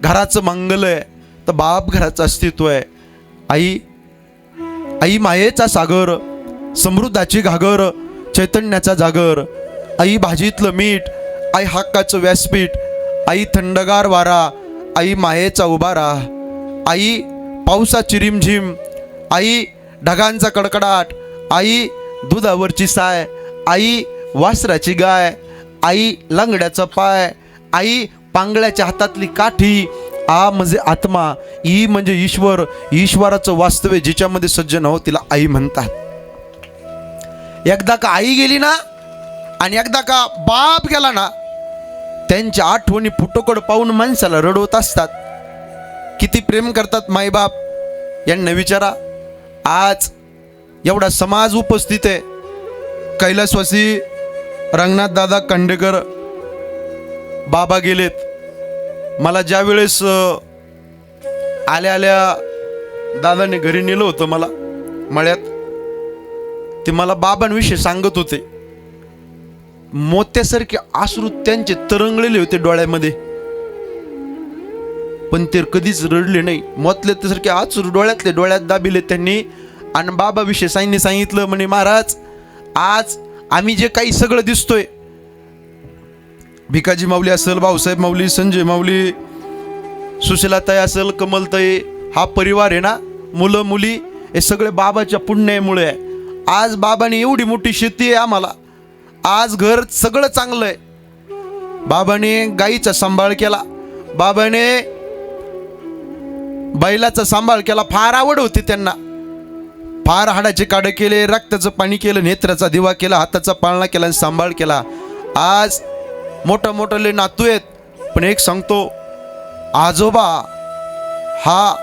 Speaker 3: घराचं मंगल आहे तर बाप घराचं अस्तित्व आहे. आई मायेचा सागर, समृद्धाची घागर, चैतन्याचा जागर. आई भाजीतलं मीठ, आई हक्काचं व्यासपीठ, आई थंडगार वारा, आई मायेचा उभारा, आई पावसाची रिमझिम, आई ढगांचा कडकडाट, आई दुधावरची साय, आई वासराची गाय, आई लंगड्याचा पाय, आई पांगळ्याच्या हातातली काठी. आ म्हणजे आत्मा, ई म्हणजे ईश्वर, ईश्वराचं वास्तव्य जिच्यामध्ये सज्जन हो तिला आई म्हणतात. एकदा का आई गेली ना आणि एकदा का बाप गेला ना, त्यांच्या आठवणी फुटोकड पाहून माणसाला रडवत असतात. किती प्रेम करतात मायबाप यांना विचारा. आज एवढा समाज उपस्थित आहे. कैलासवासी रंगनाथ दादा खांडेकर बाबा गेलेत. मला ज्या वेळेस आल्या आल्या दादाने घरी नेलं होतं मला मळ्यात, ते मला बाबांविषयी सांगत होते. मोत्यासारखे अश्रू त्यांचे तरंगलेले होते डोळ्यामध्ये, पण ते कधीच रडले नाही. मोतल्यासारखे अश्रू डोळ्यातले डोळ्यात दाबिले त्यांनी. आणि बाबाविषयी सांगितलं म्हणे, महाराज आज आम्ही जे काही सगळं दिसतोय, भिकाजी माऊली असेल, भाऊसाहेब माऊली, संजय माऊली, सुशीलाताई असेल, कमलताई, हा परिवार आहे ना, मुलं मुली, हे सगळे बाबाच्या पुण्यामुळे आहे. आज बाबाने एवढी मोठी शेती आहे आम्हाला, आज घर सगळं चांगलं आहे. बाबाने गाईचा सांभाळ केला, बाबाने बैलाचा सांभाळ केला. फार आवड होती त्यांना, फार हाडाचे काढे केले, रक्ताचं पाणी केलं, नेत्राचा दिवा केला, हाताचा पाळणा केला आणि सांभाळ केला. आज मोठे नातू आहेत, पण एक सांगतो, आजोबा हा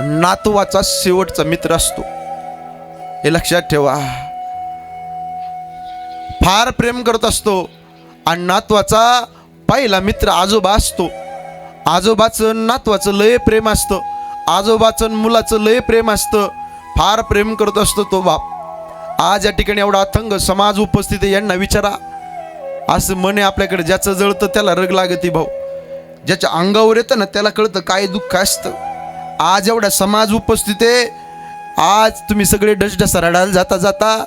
Speaker 3: नातवाचा शेवटचा मित्र असतो, हे लक्षात ठेवा. फार प्रेम करत असतो आणि नातवाचा पहिला मित्र आजोबा असतो. आजोबाचं नातवाचं लय प्रेम असतं, आजोबाचं मुलाचं लय प्रेम असतं, फार प्रेम करत असतो तो बाप. आज या ठिकाणी एवढा अथंग समाज उपस्थित आहे, यांना विचारा. असं म्हणे आपल्याकडे, ज्याचं जळतं त्याला रग लागती भाऊ. ज्याच्या अंगावर येतं ना त्याला कळतं काय दुःख असतं. आज एवढा समाज उपस्थित आहे. आज तुम्ही सगळे डसडस रडायला जाता जाता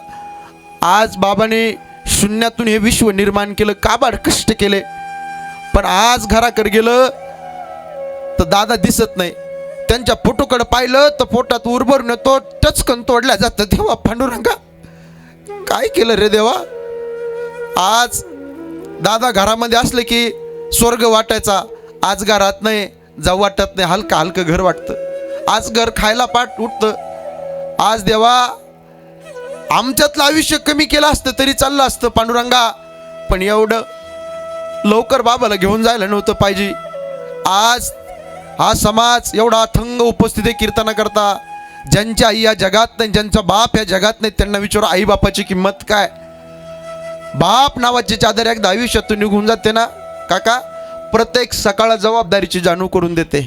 Speaker 3: आज बाबाने शून्यातून हे विश्व निर्माण केलं. काबाड कष्ट केले. पण आज घराकडे गेलं तर दादा दिसत नाही. त्यांच्या फोटोकडे पाहिलं तर पोटात उरभरून तो टचकन तोडल्या जातं. देवा पांडुरंगा काय केलं रे देवा. आज दादा घरामध्ये असले की स्वर्ग वाटायचा. आज घरात नाही, जाऊ वाटत नाही. हलकं हलकं घर वाटतं. आज घर खायला पाठ उठतं. आज देवा आमच्यातलं आयुष्य कमी केलं असतं तरी चाललं असतं पांडुरंगा. पण एवढं लवकर बाबाला घेऊन जायला नव्हतं पाहिजे. आज हा समाज एवढा अथंग उपस्थित आहे कीर्तना करता. ज्यांच्या आई या जगात नाही, ज्यांचा बाप या जगात नाही, त्यांना विचारू आई बापाची किंमत काय. बाप नावाची चादर एकदा आयुष्यातून निघून जाते ना काका, प्रत्येक सकाळ जबाबदारीची जाणीव करून देते.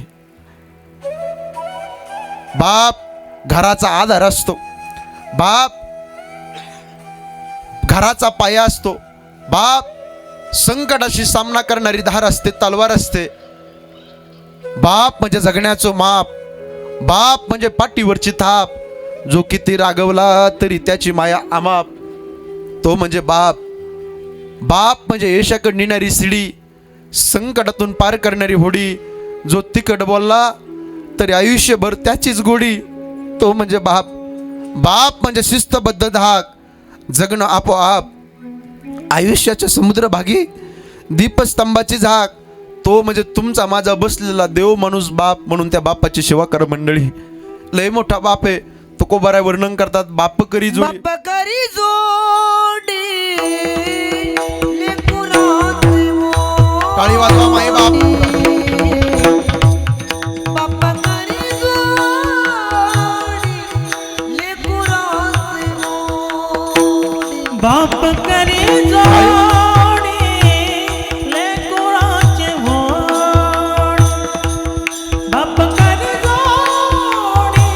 Speaker 3: बाप घराचा आधार असतो. बाप घराचा पाया असतो. बाप संकटाशी सामना करणारी धार असते, तलवार असते. बाप म्हणजे जगण्याचं माप. बाप म्हणजे पाठीवरची थाप. जो किती रागवला तरी त्याची माया अमाप. तो म्हणजे बाप. बाप म्हणजे यशाकडे नेणारी शिडी, संकटातून पार करणारी होडी. जो तिखट बोलला तरी आयुष्यभर त्याचीच गोडी. तो म्हणजे बाप. बाप म्हणजे शिस्तबद्ध धाक, जगणं आपोआप. आयुष्याच्या समुद्रभागी दीपस्तंभाची झाक. तो म्हणजे तुमचा माझा बसलेला देव माणूस बाप. म्हणून त्या बापाची सेवा कर मंडळी. लय मोठा बाप आहे. तुकोबाराय वर्णन करतात. बाप करी जोडी,
Speaker 4: बाप करी जोडी लेकराचे मोड.
Speaker 3: टाळी वाजवा माई बाप.
Speaker 4: बाप करी जोडी लेकराचे मोड.
Speaker 2: बाप करी जोडी लेकराचे मोड. बाप करी जोडी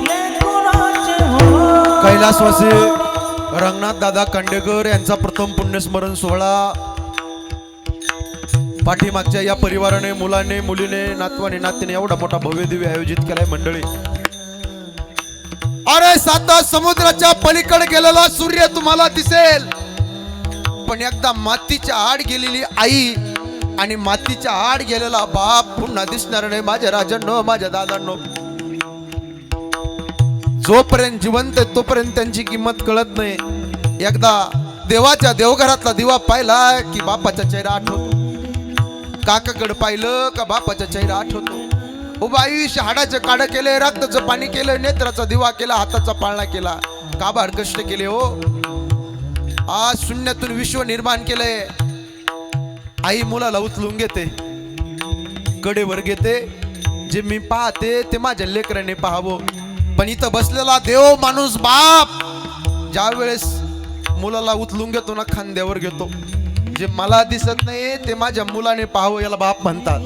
Speaker 2: लेकराचे मोड.
Speaker 3: कैलासवासी रंगनाथ दादा खांडेकर यांचा प्रथम पुण्यस्मरण सोहळा पाठीमागच्या या परिवाराने, मुलाने, मुलीने, नातवाने, नातीने एवढा मोठा भव्य दिव्य आयोजित केलाय मंडळी. अरे साता समुद्राच्या पलीकडे गेलेला सूर्य तुम्हाला दिसेल, पण एकदा मातीच्या आड गेलेली आई आणि मातीच्या आड गेलेला बाप पुन्हा दिसणार नाही. माझ्या राजांनो, माझ्या दादांनो, जोपर्यंत जिवंत आहे तोपर्यंत त्यांची किंमत कळत नाही. एकदा देवाच्या देवघरातला दिवा पाहिला की बापाचा चेहरा आठवतो. काकाकडे पाहिलं का बापाचा चेहरा आठवतो. उभा आयुष्य हाडाचं काढ केले, रक्ताचं पाणी केलं, नेत्राचा दिवा केला, हाताचा पाळणा केला, काबाड कष्ट केले हो. आज शून्यातून विश्व निर्माण केलंय. आई मुलाला उचलून घेते, कडेवर घेते. जे मी पाहते ते माझ्या लेकराने पाहावं. पण इथं बसलेला देव माणूस बाप ज्या वेळेस मुलाला उचलून घेतो ना, खांद्यावर घेतो. जे मला दिसत नाही ते माझ्या मुलाने पाहावं, याला बाप म्हणतात.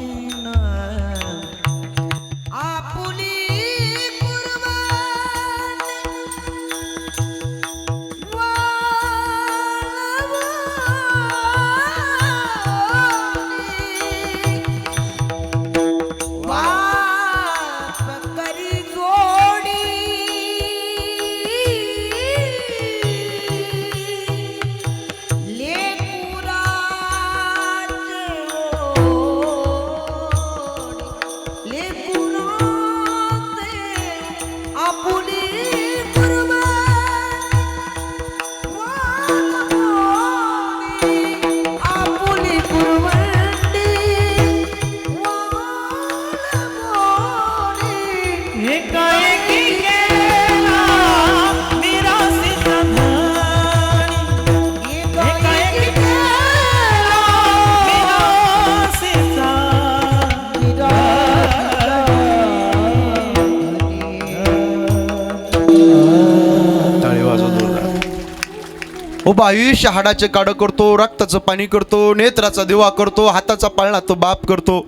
Speaker 3: उभा आयुष्य हाडाचे काढ करतो, रक्ताचं पाणी करतो, नेत्राचा दिवा करतो, हाताचा पाळणा तो बाप करतो.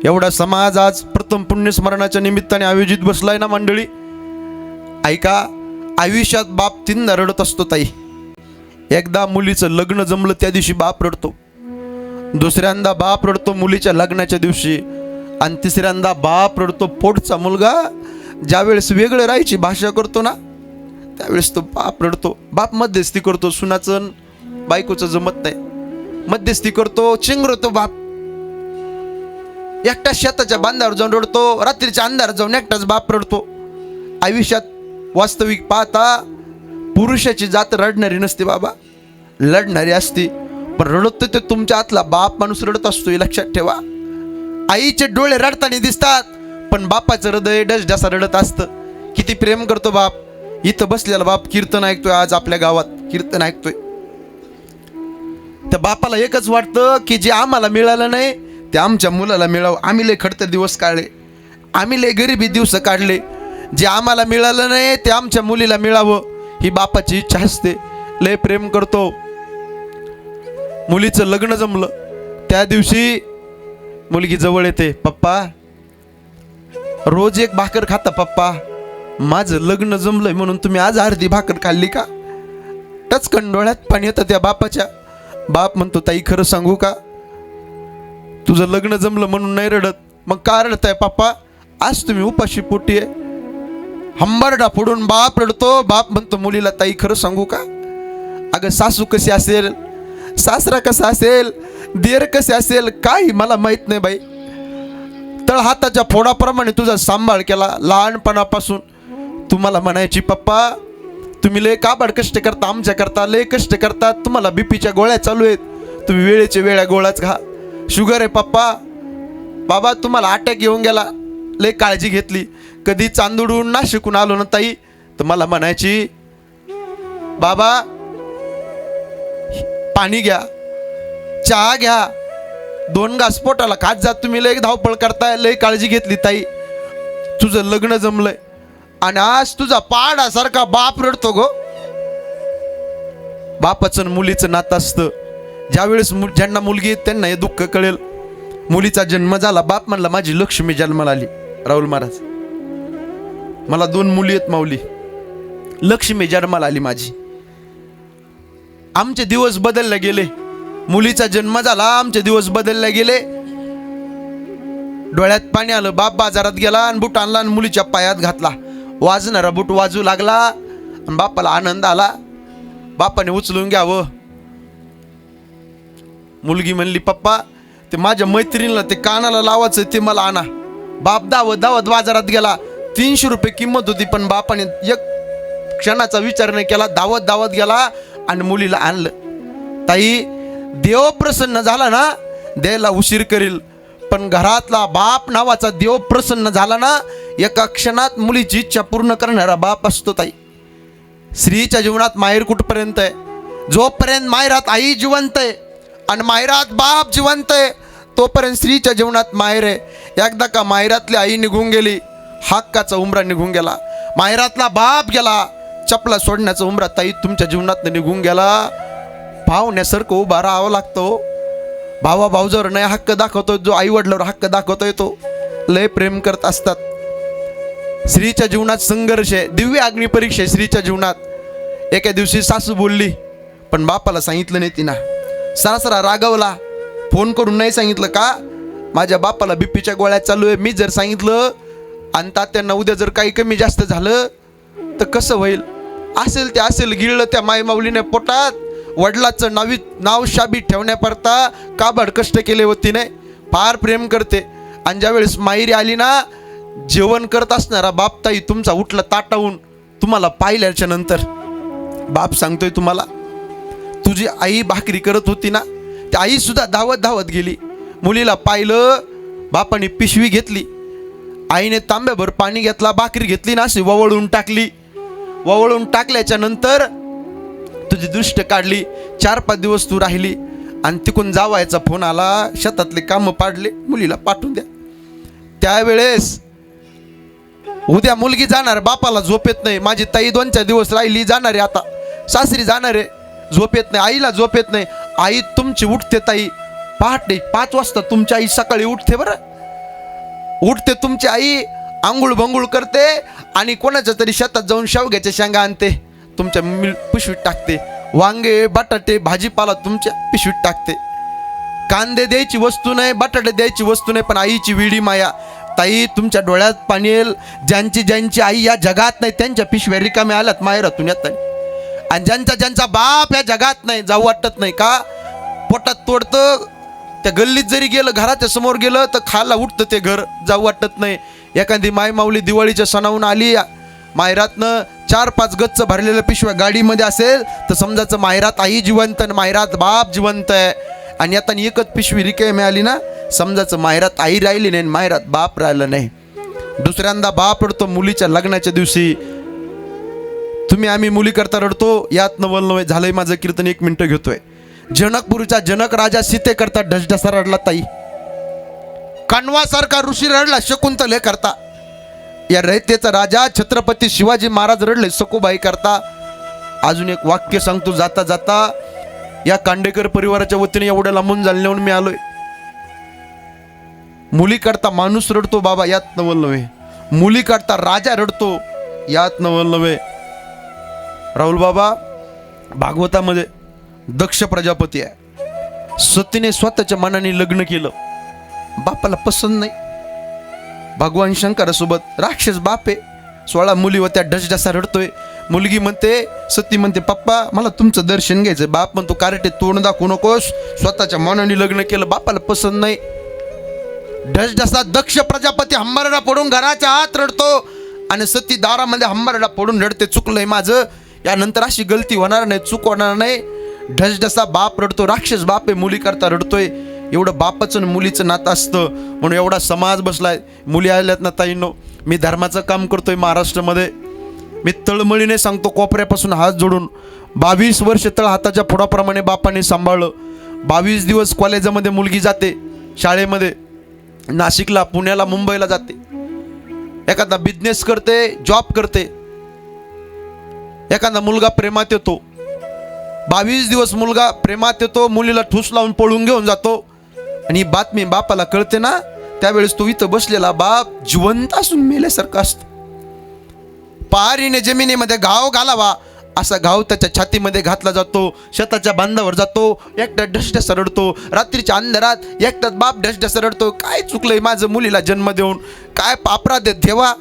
Speaker 3: एवढा समाज आज प्रथम पुण्यस्मरणाच्या निमित्ताने आयोजित बसलाय ना मंडळी. ऐका, आयुष्यात बाप तीनदा रडत असतो ताई. एकदा मुलीचं लग्न जमलं त्या दिवशी बाप रडतो. दुसऱ्यांदा बाप रडतो मुलीच्या लग्नाच्या दिवशी, आणि तिसऱ्यांदा बाप रडतो पोटचा मुलगा ज्यावेळेस वेगळं राहायची भाषा करतो ना त्यावेळेस तो बाप रडतो. बाप मध्यस्थी करतो, सुनाचं बायकोचं जमत नाही, मध्यस्थी करतो, चिंगरतो बाप. एकटा शेताच्या बांधावर जाऊन रडतो, रात्रीच्या अंधारात जाऊन एकटाच बाप रडतो. आयुष्यात वास्तविक पाहता पुरुषाची जात रडणारी नसते बाबा, लढणारी असते. पण रडतो ते तुमच्या आतला बाप माणूस रडत असतो, हे लक्षात ठेवा. आईचे डोळे रडताना दिसतात, पण बापाचं हृदय डसढसा रडत असतं. किती प्रेम करतो बाप. इथं बसलेला बाप कीर्तन ऐकतोय, आज आपल्या गावात कीर्तन ऐकतोय. त्या बापाला एकच वाटतं की जे आम्हाला मिळालं नाही ते आमच्या मुलाला मिळावं. आम्ही लय खडतर दिवस काढले, आम्ही लय गरिबी दिवस काढले, जे आम्हाला मिळालं नाही ते आमच्या मुलीला मिळावं ही बापाची इच्छा असते. लय प्रेम करतो. मुलीचं लग्न जमलं, त्या दिवशी मुलगी जवळ येते, पप्पा रोज एक भाकर खाता पप्पा, माझं लग्न जमलंय म्हणून तुम्ही आज अर्धी भाकर खाल्ली का? टचकन डोळ्यात पाणी येतं त्या बापाच्या. बाप म्हणतो, ताई खरं सांगू का, तुझं लग्न जमलं म्हणून नाही रडत, मग का रडताय पप्पा? आज तुम्ही उपाशी पोटी आहे. हंबरडा फोडून बाप रडतो. बाप म्हणतो मुलीला, ताई खरं सांगू का, अगं सासू कशी असेल, सासरा कसा असेल, देर कसे असेल, काही मला माहित नाही बाई. तळ हाताच्या फोडाप्रमाणे तुझा सांभाळ केला लहानपणापासून. तुम्हाला म्हणायची, पप्पा तुम्ही लय काबाड कष्ट करता, आमच्या करता लय कष्ट करता, तुम्हाला बीपीच्या गोळ्या चालू आहेत, तुम्ही वेळेच्या वेळा गोळ्याच खा. शुगर आहे पप्पा, बाबा तुम्हाला अटॅक येऊन गेला, लय काळजी घेतली. कधी चांदूडून ना शिकून आलो ना ताई, तर मला म्हणायची, बाबा पाणी घ्या, चहा घ्या, 2 घास पोटाला खात जा, तुम्ही लय धावपळ करताय, लय काळजी घेतली ताई, तुझं लग्न जमलंय. आणि आज तुझा पाडासारखा बाप रडतो गो. बापाचं मुलीचं नातं असतं. ज्यावेळेस ज्यांना मुलगी येत त्यांना हे दुःख कळेल. मुलीचा जन्म झाला, बाप म्हणला माझी लक्ष्मी जन्माला आली. राहुल महाराज, मला 2 मुली आहेत माऊली, लक्ष्मी जन्माला आली माझी. आमचे दिवस बदलले गेले. मुलीचा जन्म झाला, आमचे दिवस बदलले गेले. डोळ्यात पाणी आलं. बाप बाजारात गेला आणि बूट आणला आणि मुलीच्या पायात घातला. वाजणारा बूट वाजू लागला आणि बापाला आनंद आला. बापाने उचलून घ्यावं. मुलगी म्हणली, पप्पा ते माझ्या मैत्रिणीला ते कानाला लावायचं ते मला आणा. बाप धावत धावत बाजारात गेला. 300 रुपये किंमत होती, पण बापाने एक क्षणाचा विचार नाही केला, धावत धावत गेला आणि मुलीला आणलं. ताई देव प्रसन्न झाला ना, द्यायला उशीर करील, पण घरातला बाप नावाचा देव प्रसन्न झाला ना, एका क्षणात मुलीची इच्छा पूर्ण करणारा बाप असतो. ताई स्त्रीच्या जीवनात माहेर कुठपर्यंत आहे? जोपर्यंत माहेरात आई जिवंत आहे आणि माहेरात बाप जिवंत आहे तोपर्यंत स्त्रीच्या जीवनात माहेर आहे. एकदा का माहेरातली आई निघून गेली, हक्काचा उमरा निघून गेला. माहेरातला बाप गेला, चपला सोडण्याचा उमरा ताई तुमच्या जीवनात निघून गेला. पाहुण्यासारखं उभा राहावं लागतो. भावा भाऊजावर नाही हक्क दाखवतो, जो आई वडिलावर हक्क दाखवतोय तो लय प्रेम करत असतात. स्त्रीच्या जीवनात संघर्ष आहे, दिव्य अग्नी परीक्षा आहे स्त्रीच्या जीवनात. एका दिवशी सासू बोलली, पण बापाला सांगितलं नाही तिनं. सासरा रागवला, फोन करून नाही सांगितलं का, माझ्या बापाला बीपीच्या गोळ्या चालू आहे. मी जर सांगितलं आणि तात्यांना उद्या जर काही कमी जास्त झालं तर कसं होईल? असेल ते असेल, गिळलं त्या माईमाऊलीने पोटात. वडिलाचं नाव शाबीत ठेवण्याकरता काबाड कष्ट केले होते नाही. फार प्रेम करते. आणि ज्यावेळेस माहेरी आली ना, जेवण करत असणारा बाप ताई तुमचा उठला ताटावून. तुम्हाला पाहिल्याच्या नंतर बाप सांगतोय तुम्हाला, तुझी आई भाकरी करत होती ना, ती आई सुद्धा धावत धावत गेली. मुलीला पाहिलं, बापाने पिशवी घेतली, आईने तांब्याभर पाणी घेतला, भाकरी घेतली ना, अशी ववळून टाकली. ववळून टाकल्याच्या नंतर तुझी दृष्ट काढली. 4-5 दिवस तू राहिली आणि तिकून जावायचा फोन आला, शेतातले कामं पाडले, मुलीला पाठवून द्या. त्यावेळेस उद्या मुलगी जाणार, बापाला झोप येत नाही. माझी ताई 2-4 दिवस राहिली, जाणार आहे आता सासरी जाणार आहे, झोप येत नाही, आईला झोप येत नाही. आई तुमची उठते ताई पहाटे 5 वाजता. तुमची आई सकाळी उठते, बरं उठते तुमची आई, आंघोळ बंगुळ करते आणि कोणाच्या तरी शेतात जाऊन शेवग्याच्या शेंगा आणते, तुमच्या पिशवीत टाकते. वांगे बटाटे भाजीपाला तुमच्या पिशवीत टाकते. कांदे द्यायची वस्तू नाही, बटाटे द्यायची वस्तू नाही, पण आईची विडी माया. ताई तुमच्या डोळ्यात पाणी येईल. ज्यांची आई या जगात नाही त्यांच्या पिशव्या रिकाम्या आल्यात माहेरातून येतात. आणि ज्यांचा बाप या जगात नाही, जाऊ वाटत नाही का? पोटात तोडतं. त्या गल्लीत जरी गेलं, घराच्या समोर गेलं तर खायला उठतं ते घर, जाऊ वाटत नाही. एखादी माय माऊली दिवाळीच्या सणाहून आली, माहेरातनं 4-5 गच्च भरलेल्या पिशव्या गाडीमध्ये असेल तर समजायचं माहेरात आई जिवंत आणि माहेरात बाप जिवंत आहे. आणि आता एकच पिशवी रिकामी मिळाली ना, समजायचं माहेरात आई राहिली नाही, माहेरात बाप राहिलं नाही. दुसऱ्यांदा बाप रडतो मुलीच्या लग्नाच्या दिवशी. तुम्ही आम्ही मुली करता रडतो, यात नवल नव्हे. झालंय माझं कीर्तन, 1 मिनिट घेतोय. जनकपुरीचा जनक राजा सीते करता ढसढसा रडला ताई. कण्वासारखा ऋषी रडला शकुंतले करता. या रयतेचा राजा छत्रपती शिवाजी महाराज रडले सखूबाई करता. अजून एक वाक्य सांगतो जाता जाता. या कांडेकर परिवाराच्या वतीने एवढ्या लांबून जालन्याहून मी आलोय. मुली करता माणूस रडतो बाबा, यात नवल नव्हे. मुली करता राजा रडतो, यात नवल नव्हे. राहुल बाबा भागवतामध्ये दक्ष प्रजापती आहे. सतीने स्वतःच्या मनाने लग्न केलं, बापाला पसंत नाही. भगवान शंकरासोबत राक्षस बाप आहे. 16 मुली होत्या, ढसढसा रडतोय. मुलगी म्हणते, सती म्हणते, पप्पा मला तुमचं दर्शन घ्यायचं. बाप म्हणतो, कार्टे तोंड दाखवू नकोस, स्वतःच्या मनाने लग्न केलं, बापाला पसंत नाही. ढसढसा दक्ष प्रजापती हंबरडा पडून घराच्या आत रडतो आणि सती दारामध्ये हंबरडा पडून रडते, चुकलंय माझं, यानंतर अशी गलती होणार नाही, चूक होणार नाही. ढसढसा बाप रडतो, राक्षस बाप आहे, मुली करता रडतोय. एवढं बापाचं आणि मुलीचं नातं असतं म्हणून एवढा समाज बसलाय. मुली आल्यात ना ताईंनो, मी धर्माचं काम करतोय महाराष्ट्रामध्ये. मी तळमळीने सांगतो, कोपऱ्यापासून हात जोडून 22 वर्ष तळ हाताच्या फोडाप्रमाणे बापाने सांभाळलं. 22 दिवस कॉलेजामध्ये मुलगी जाते, शाळेमध्ये, नाशिकला, पुण्याला, मुंबईला जाते. एखादा बिझनेस करते, जॉब करते. एखादा मुलगा प्रेमात येतो, 22 दिवस मुलगा प्रेमात येतो, मुलीला ठूस लावून पळून घेऊन जातो. आणि ही बातमी बापाला कळते ना, त्यावेळेस तो इथं बसलेला बाप जिवंत असून मेल्यासारखा असतो. पहारीने जमिनीमध्ये घाव घालावा असा घाव त्याच्या छातीमध्ये घातला जातो. शेताच्या बांधावर जातो, एकटा ढसढसा रडतो. रात्रीच्या अंधारात एकटाच बाप ढसढसा रडतो, काय चुकलंय माझं मुलीला जन्म देऊन, काय अपराध देवा.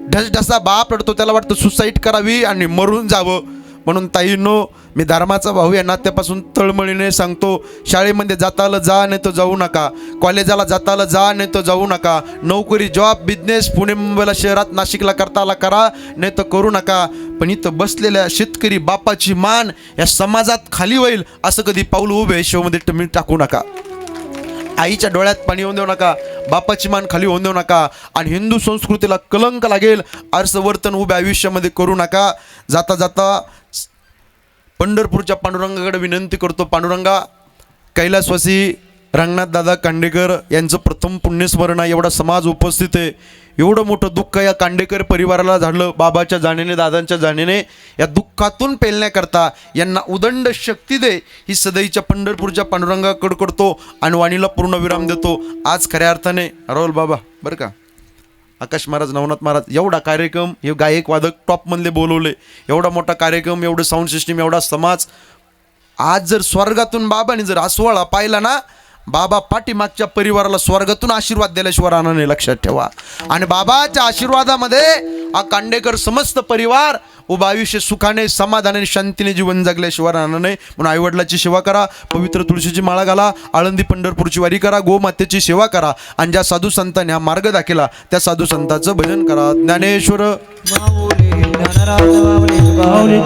Speaker 3: ढसढसा बाप रडतो, त्याला वाटतं सुसाईड करावी आणि मरून जावं. म्हणून ताईंनो, मी धर्माचा भाऊ या नात्यापासून तळमळीने सांगतो, शाळेमध्ये जाता आलं जा, नाही तर जाऊ नका. कॉलेजाला जाता आलं जा, नाही तर जाऊ नका. नोकरी, जॉब, बिझनेस पुणे मुंबईला, शहरात, नाशिकला करता आला करा, नाही तर करू नका. पण इथं बसलेल्या शेतकरी बापाची मान या समाजात खाली होईल असं कधी पाऊल उभे शोमध्ये तुम्ही टाकू नका. आईच्या डोळ्यात पाणी होऊन देऊ नका, बापाची मान खाली होऊन देऊ नका. आणि हिंदू संस्कृतीला कलंक लागेल असं वर्तन उभ्या आयुष्यामध्ये करू नका. जाता जाता पंढरपूरच्या पांडुरंगाकडे विनंती करतो, पांडुरंगा, कैलासवासी रंगनाथ दादा कांडेकर यांचं प्रथम पुण्यस्मरण आहे. एवढा समाज उपस्थित आहे, एवढं मोठं दुःख या कांडेकर परिवाराला झालं बाबाच्या जाणीने, दादांच्या जाणीने. या दुःखातून पेलण्याकरता यांना उदंड शक्ती दे ही सदैच्या पंढरपूरच्या पांडुरंगाकडे करतो आणि वाणीला पूर्ण विराम देतो. आज खऱ्या अर्थाने राहुल बाबा बरं का, आकाश महाराज, नवनाथ महाराज, एवढा कार्यक्रम, हे गायक वादक टॉपमधले बोलवले, एवढा मोठा कार्यक्रम, एवढं साऊंड सिस्टीम, एवढा समाज. आज जर स्वर्गातून बाबाने जर आसवाळा पाहिला ना, बाबा पाठीमागच्या परिवाराला स्वर्गातून आशीर्वाद दिल्याशिवाय राहणार नाही, लक्षात ठेवा. आणि बाबाच्या आशीर्वादामध्ये हा कांडेकर समस्त परिवार उभा आयुष्य सुखाने, समाधानाने, शांतीने जीवन जगल्याशिवाय राहणार नाही. म्हणून आईवडिलाची सेवा करा, पवित्र तुळशीची माळा घाला, आळंदी पंढरपूरची वारी करा, गोमातेची सेवा करा. आणि ज्या साधू संतांनी हा मार्ग दाखवला त्या साधू संतांचं भजन करा. ज्ञानेश्वर
Speaker 1: माऊली ज्ञानराज माऊली तुकाराम.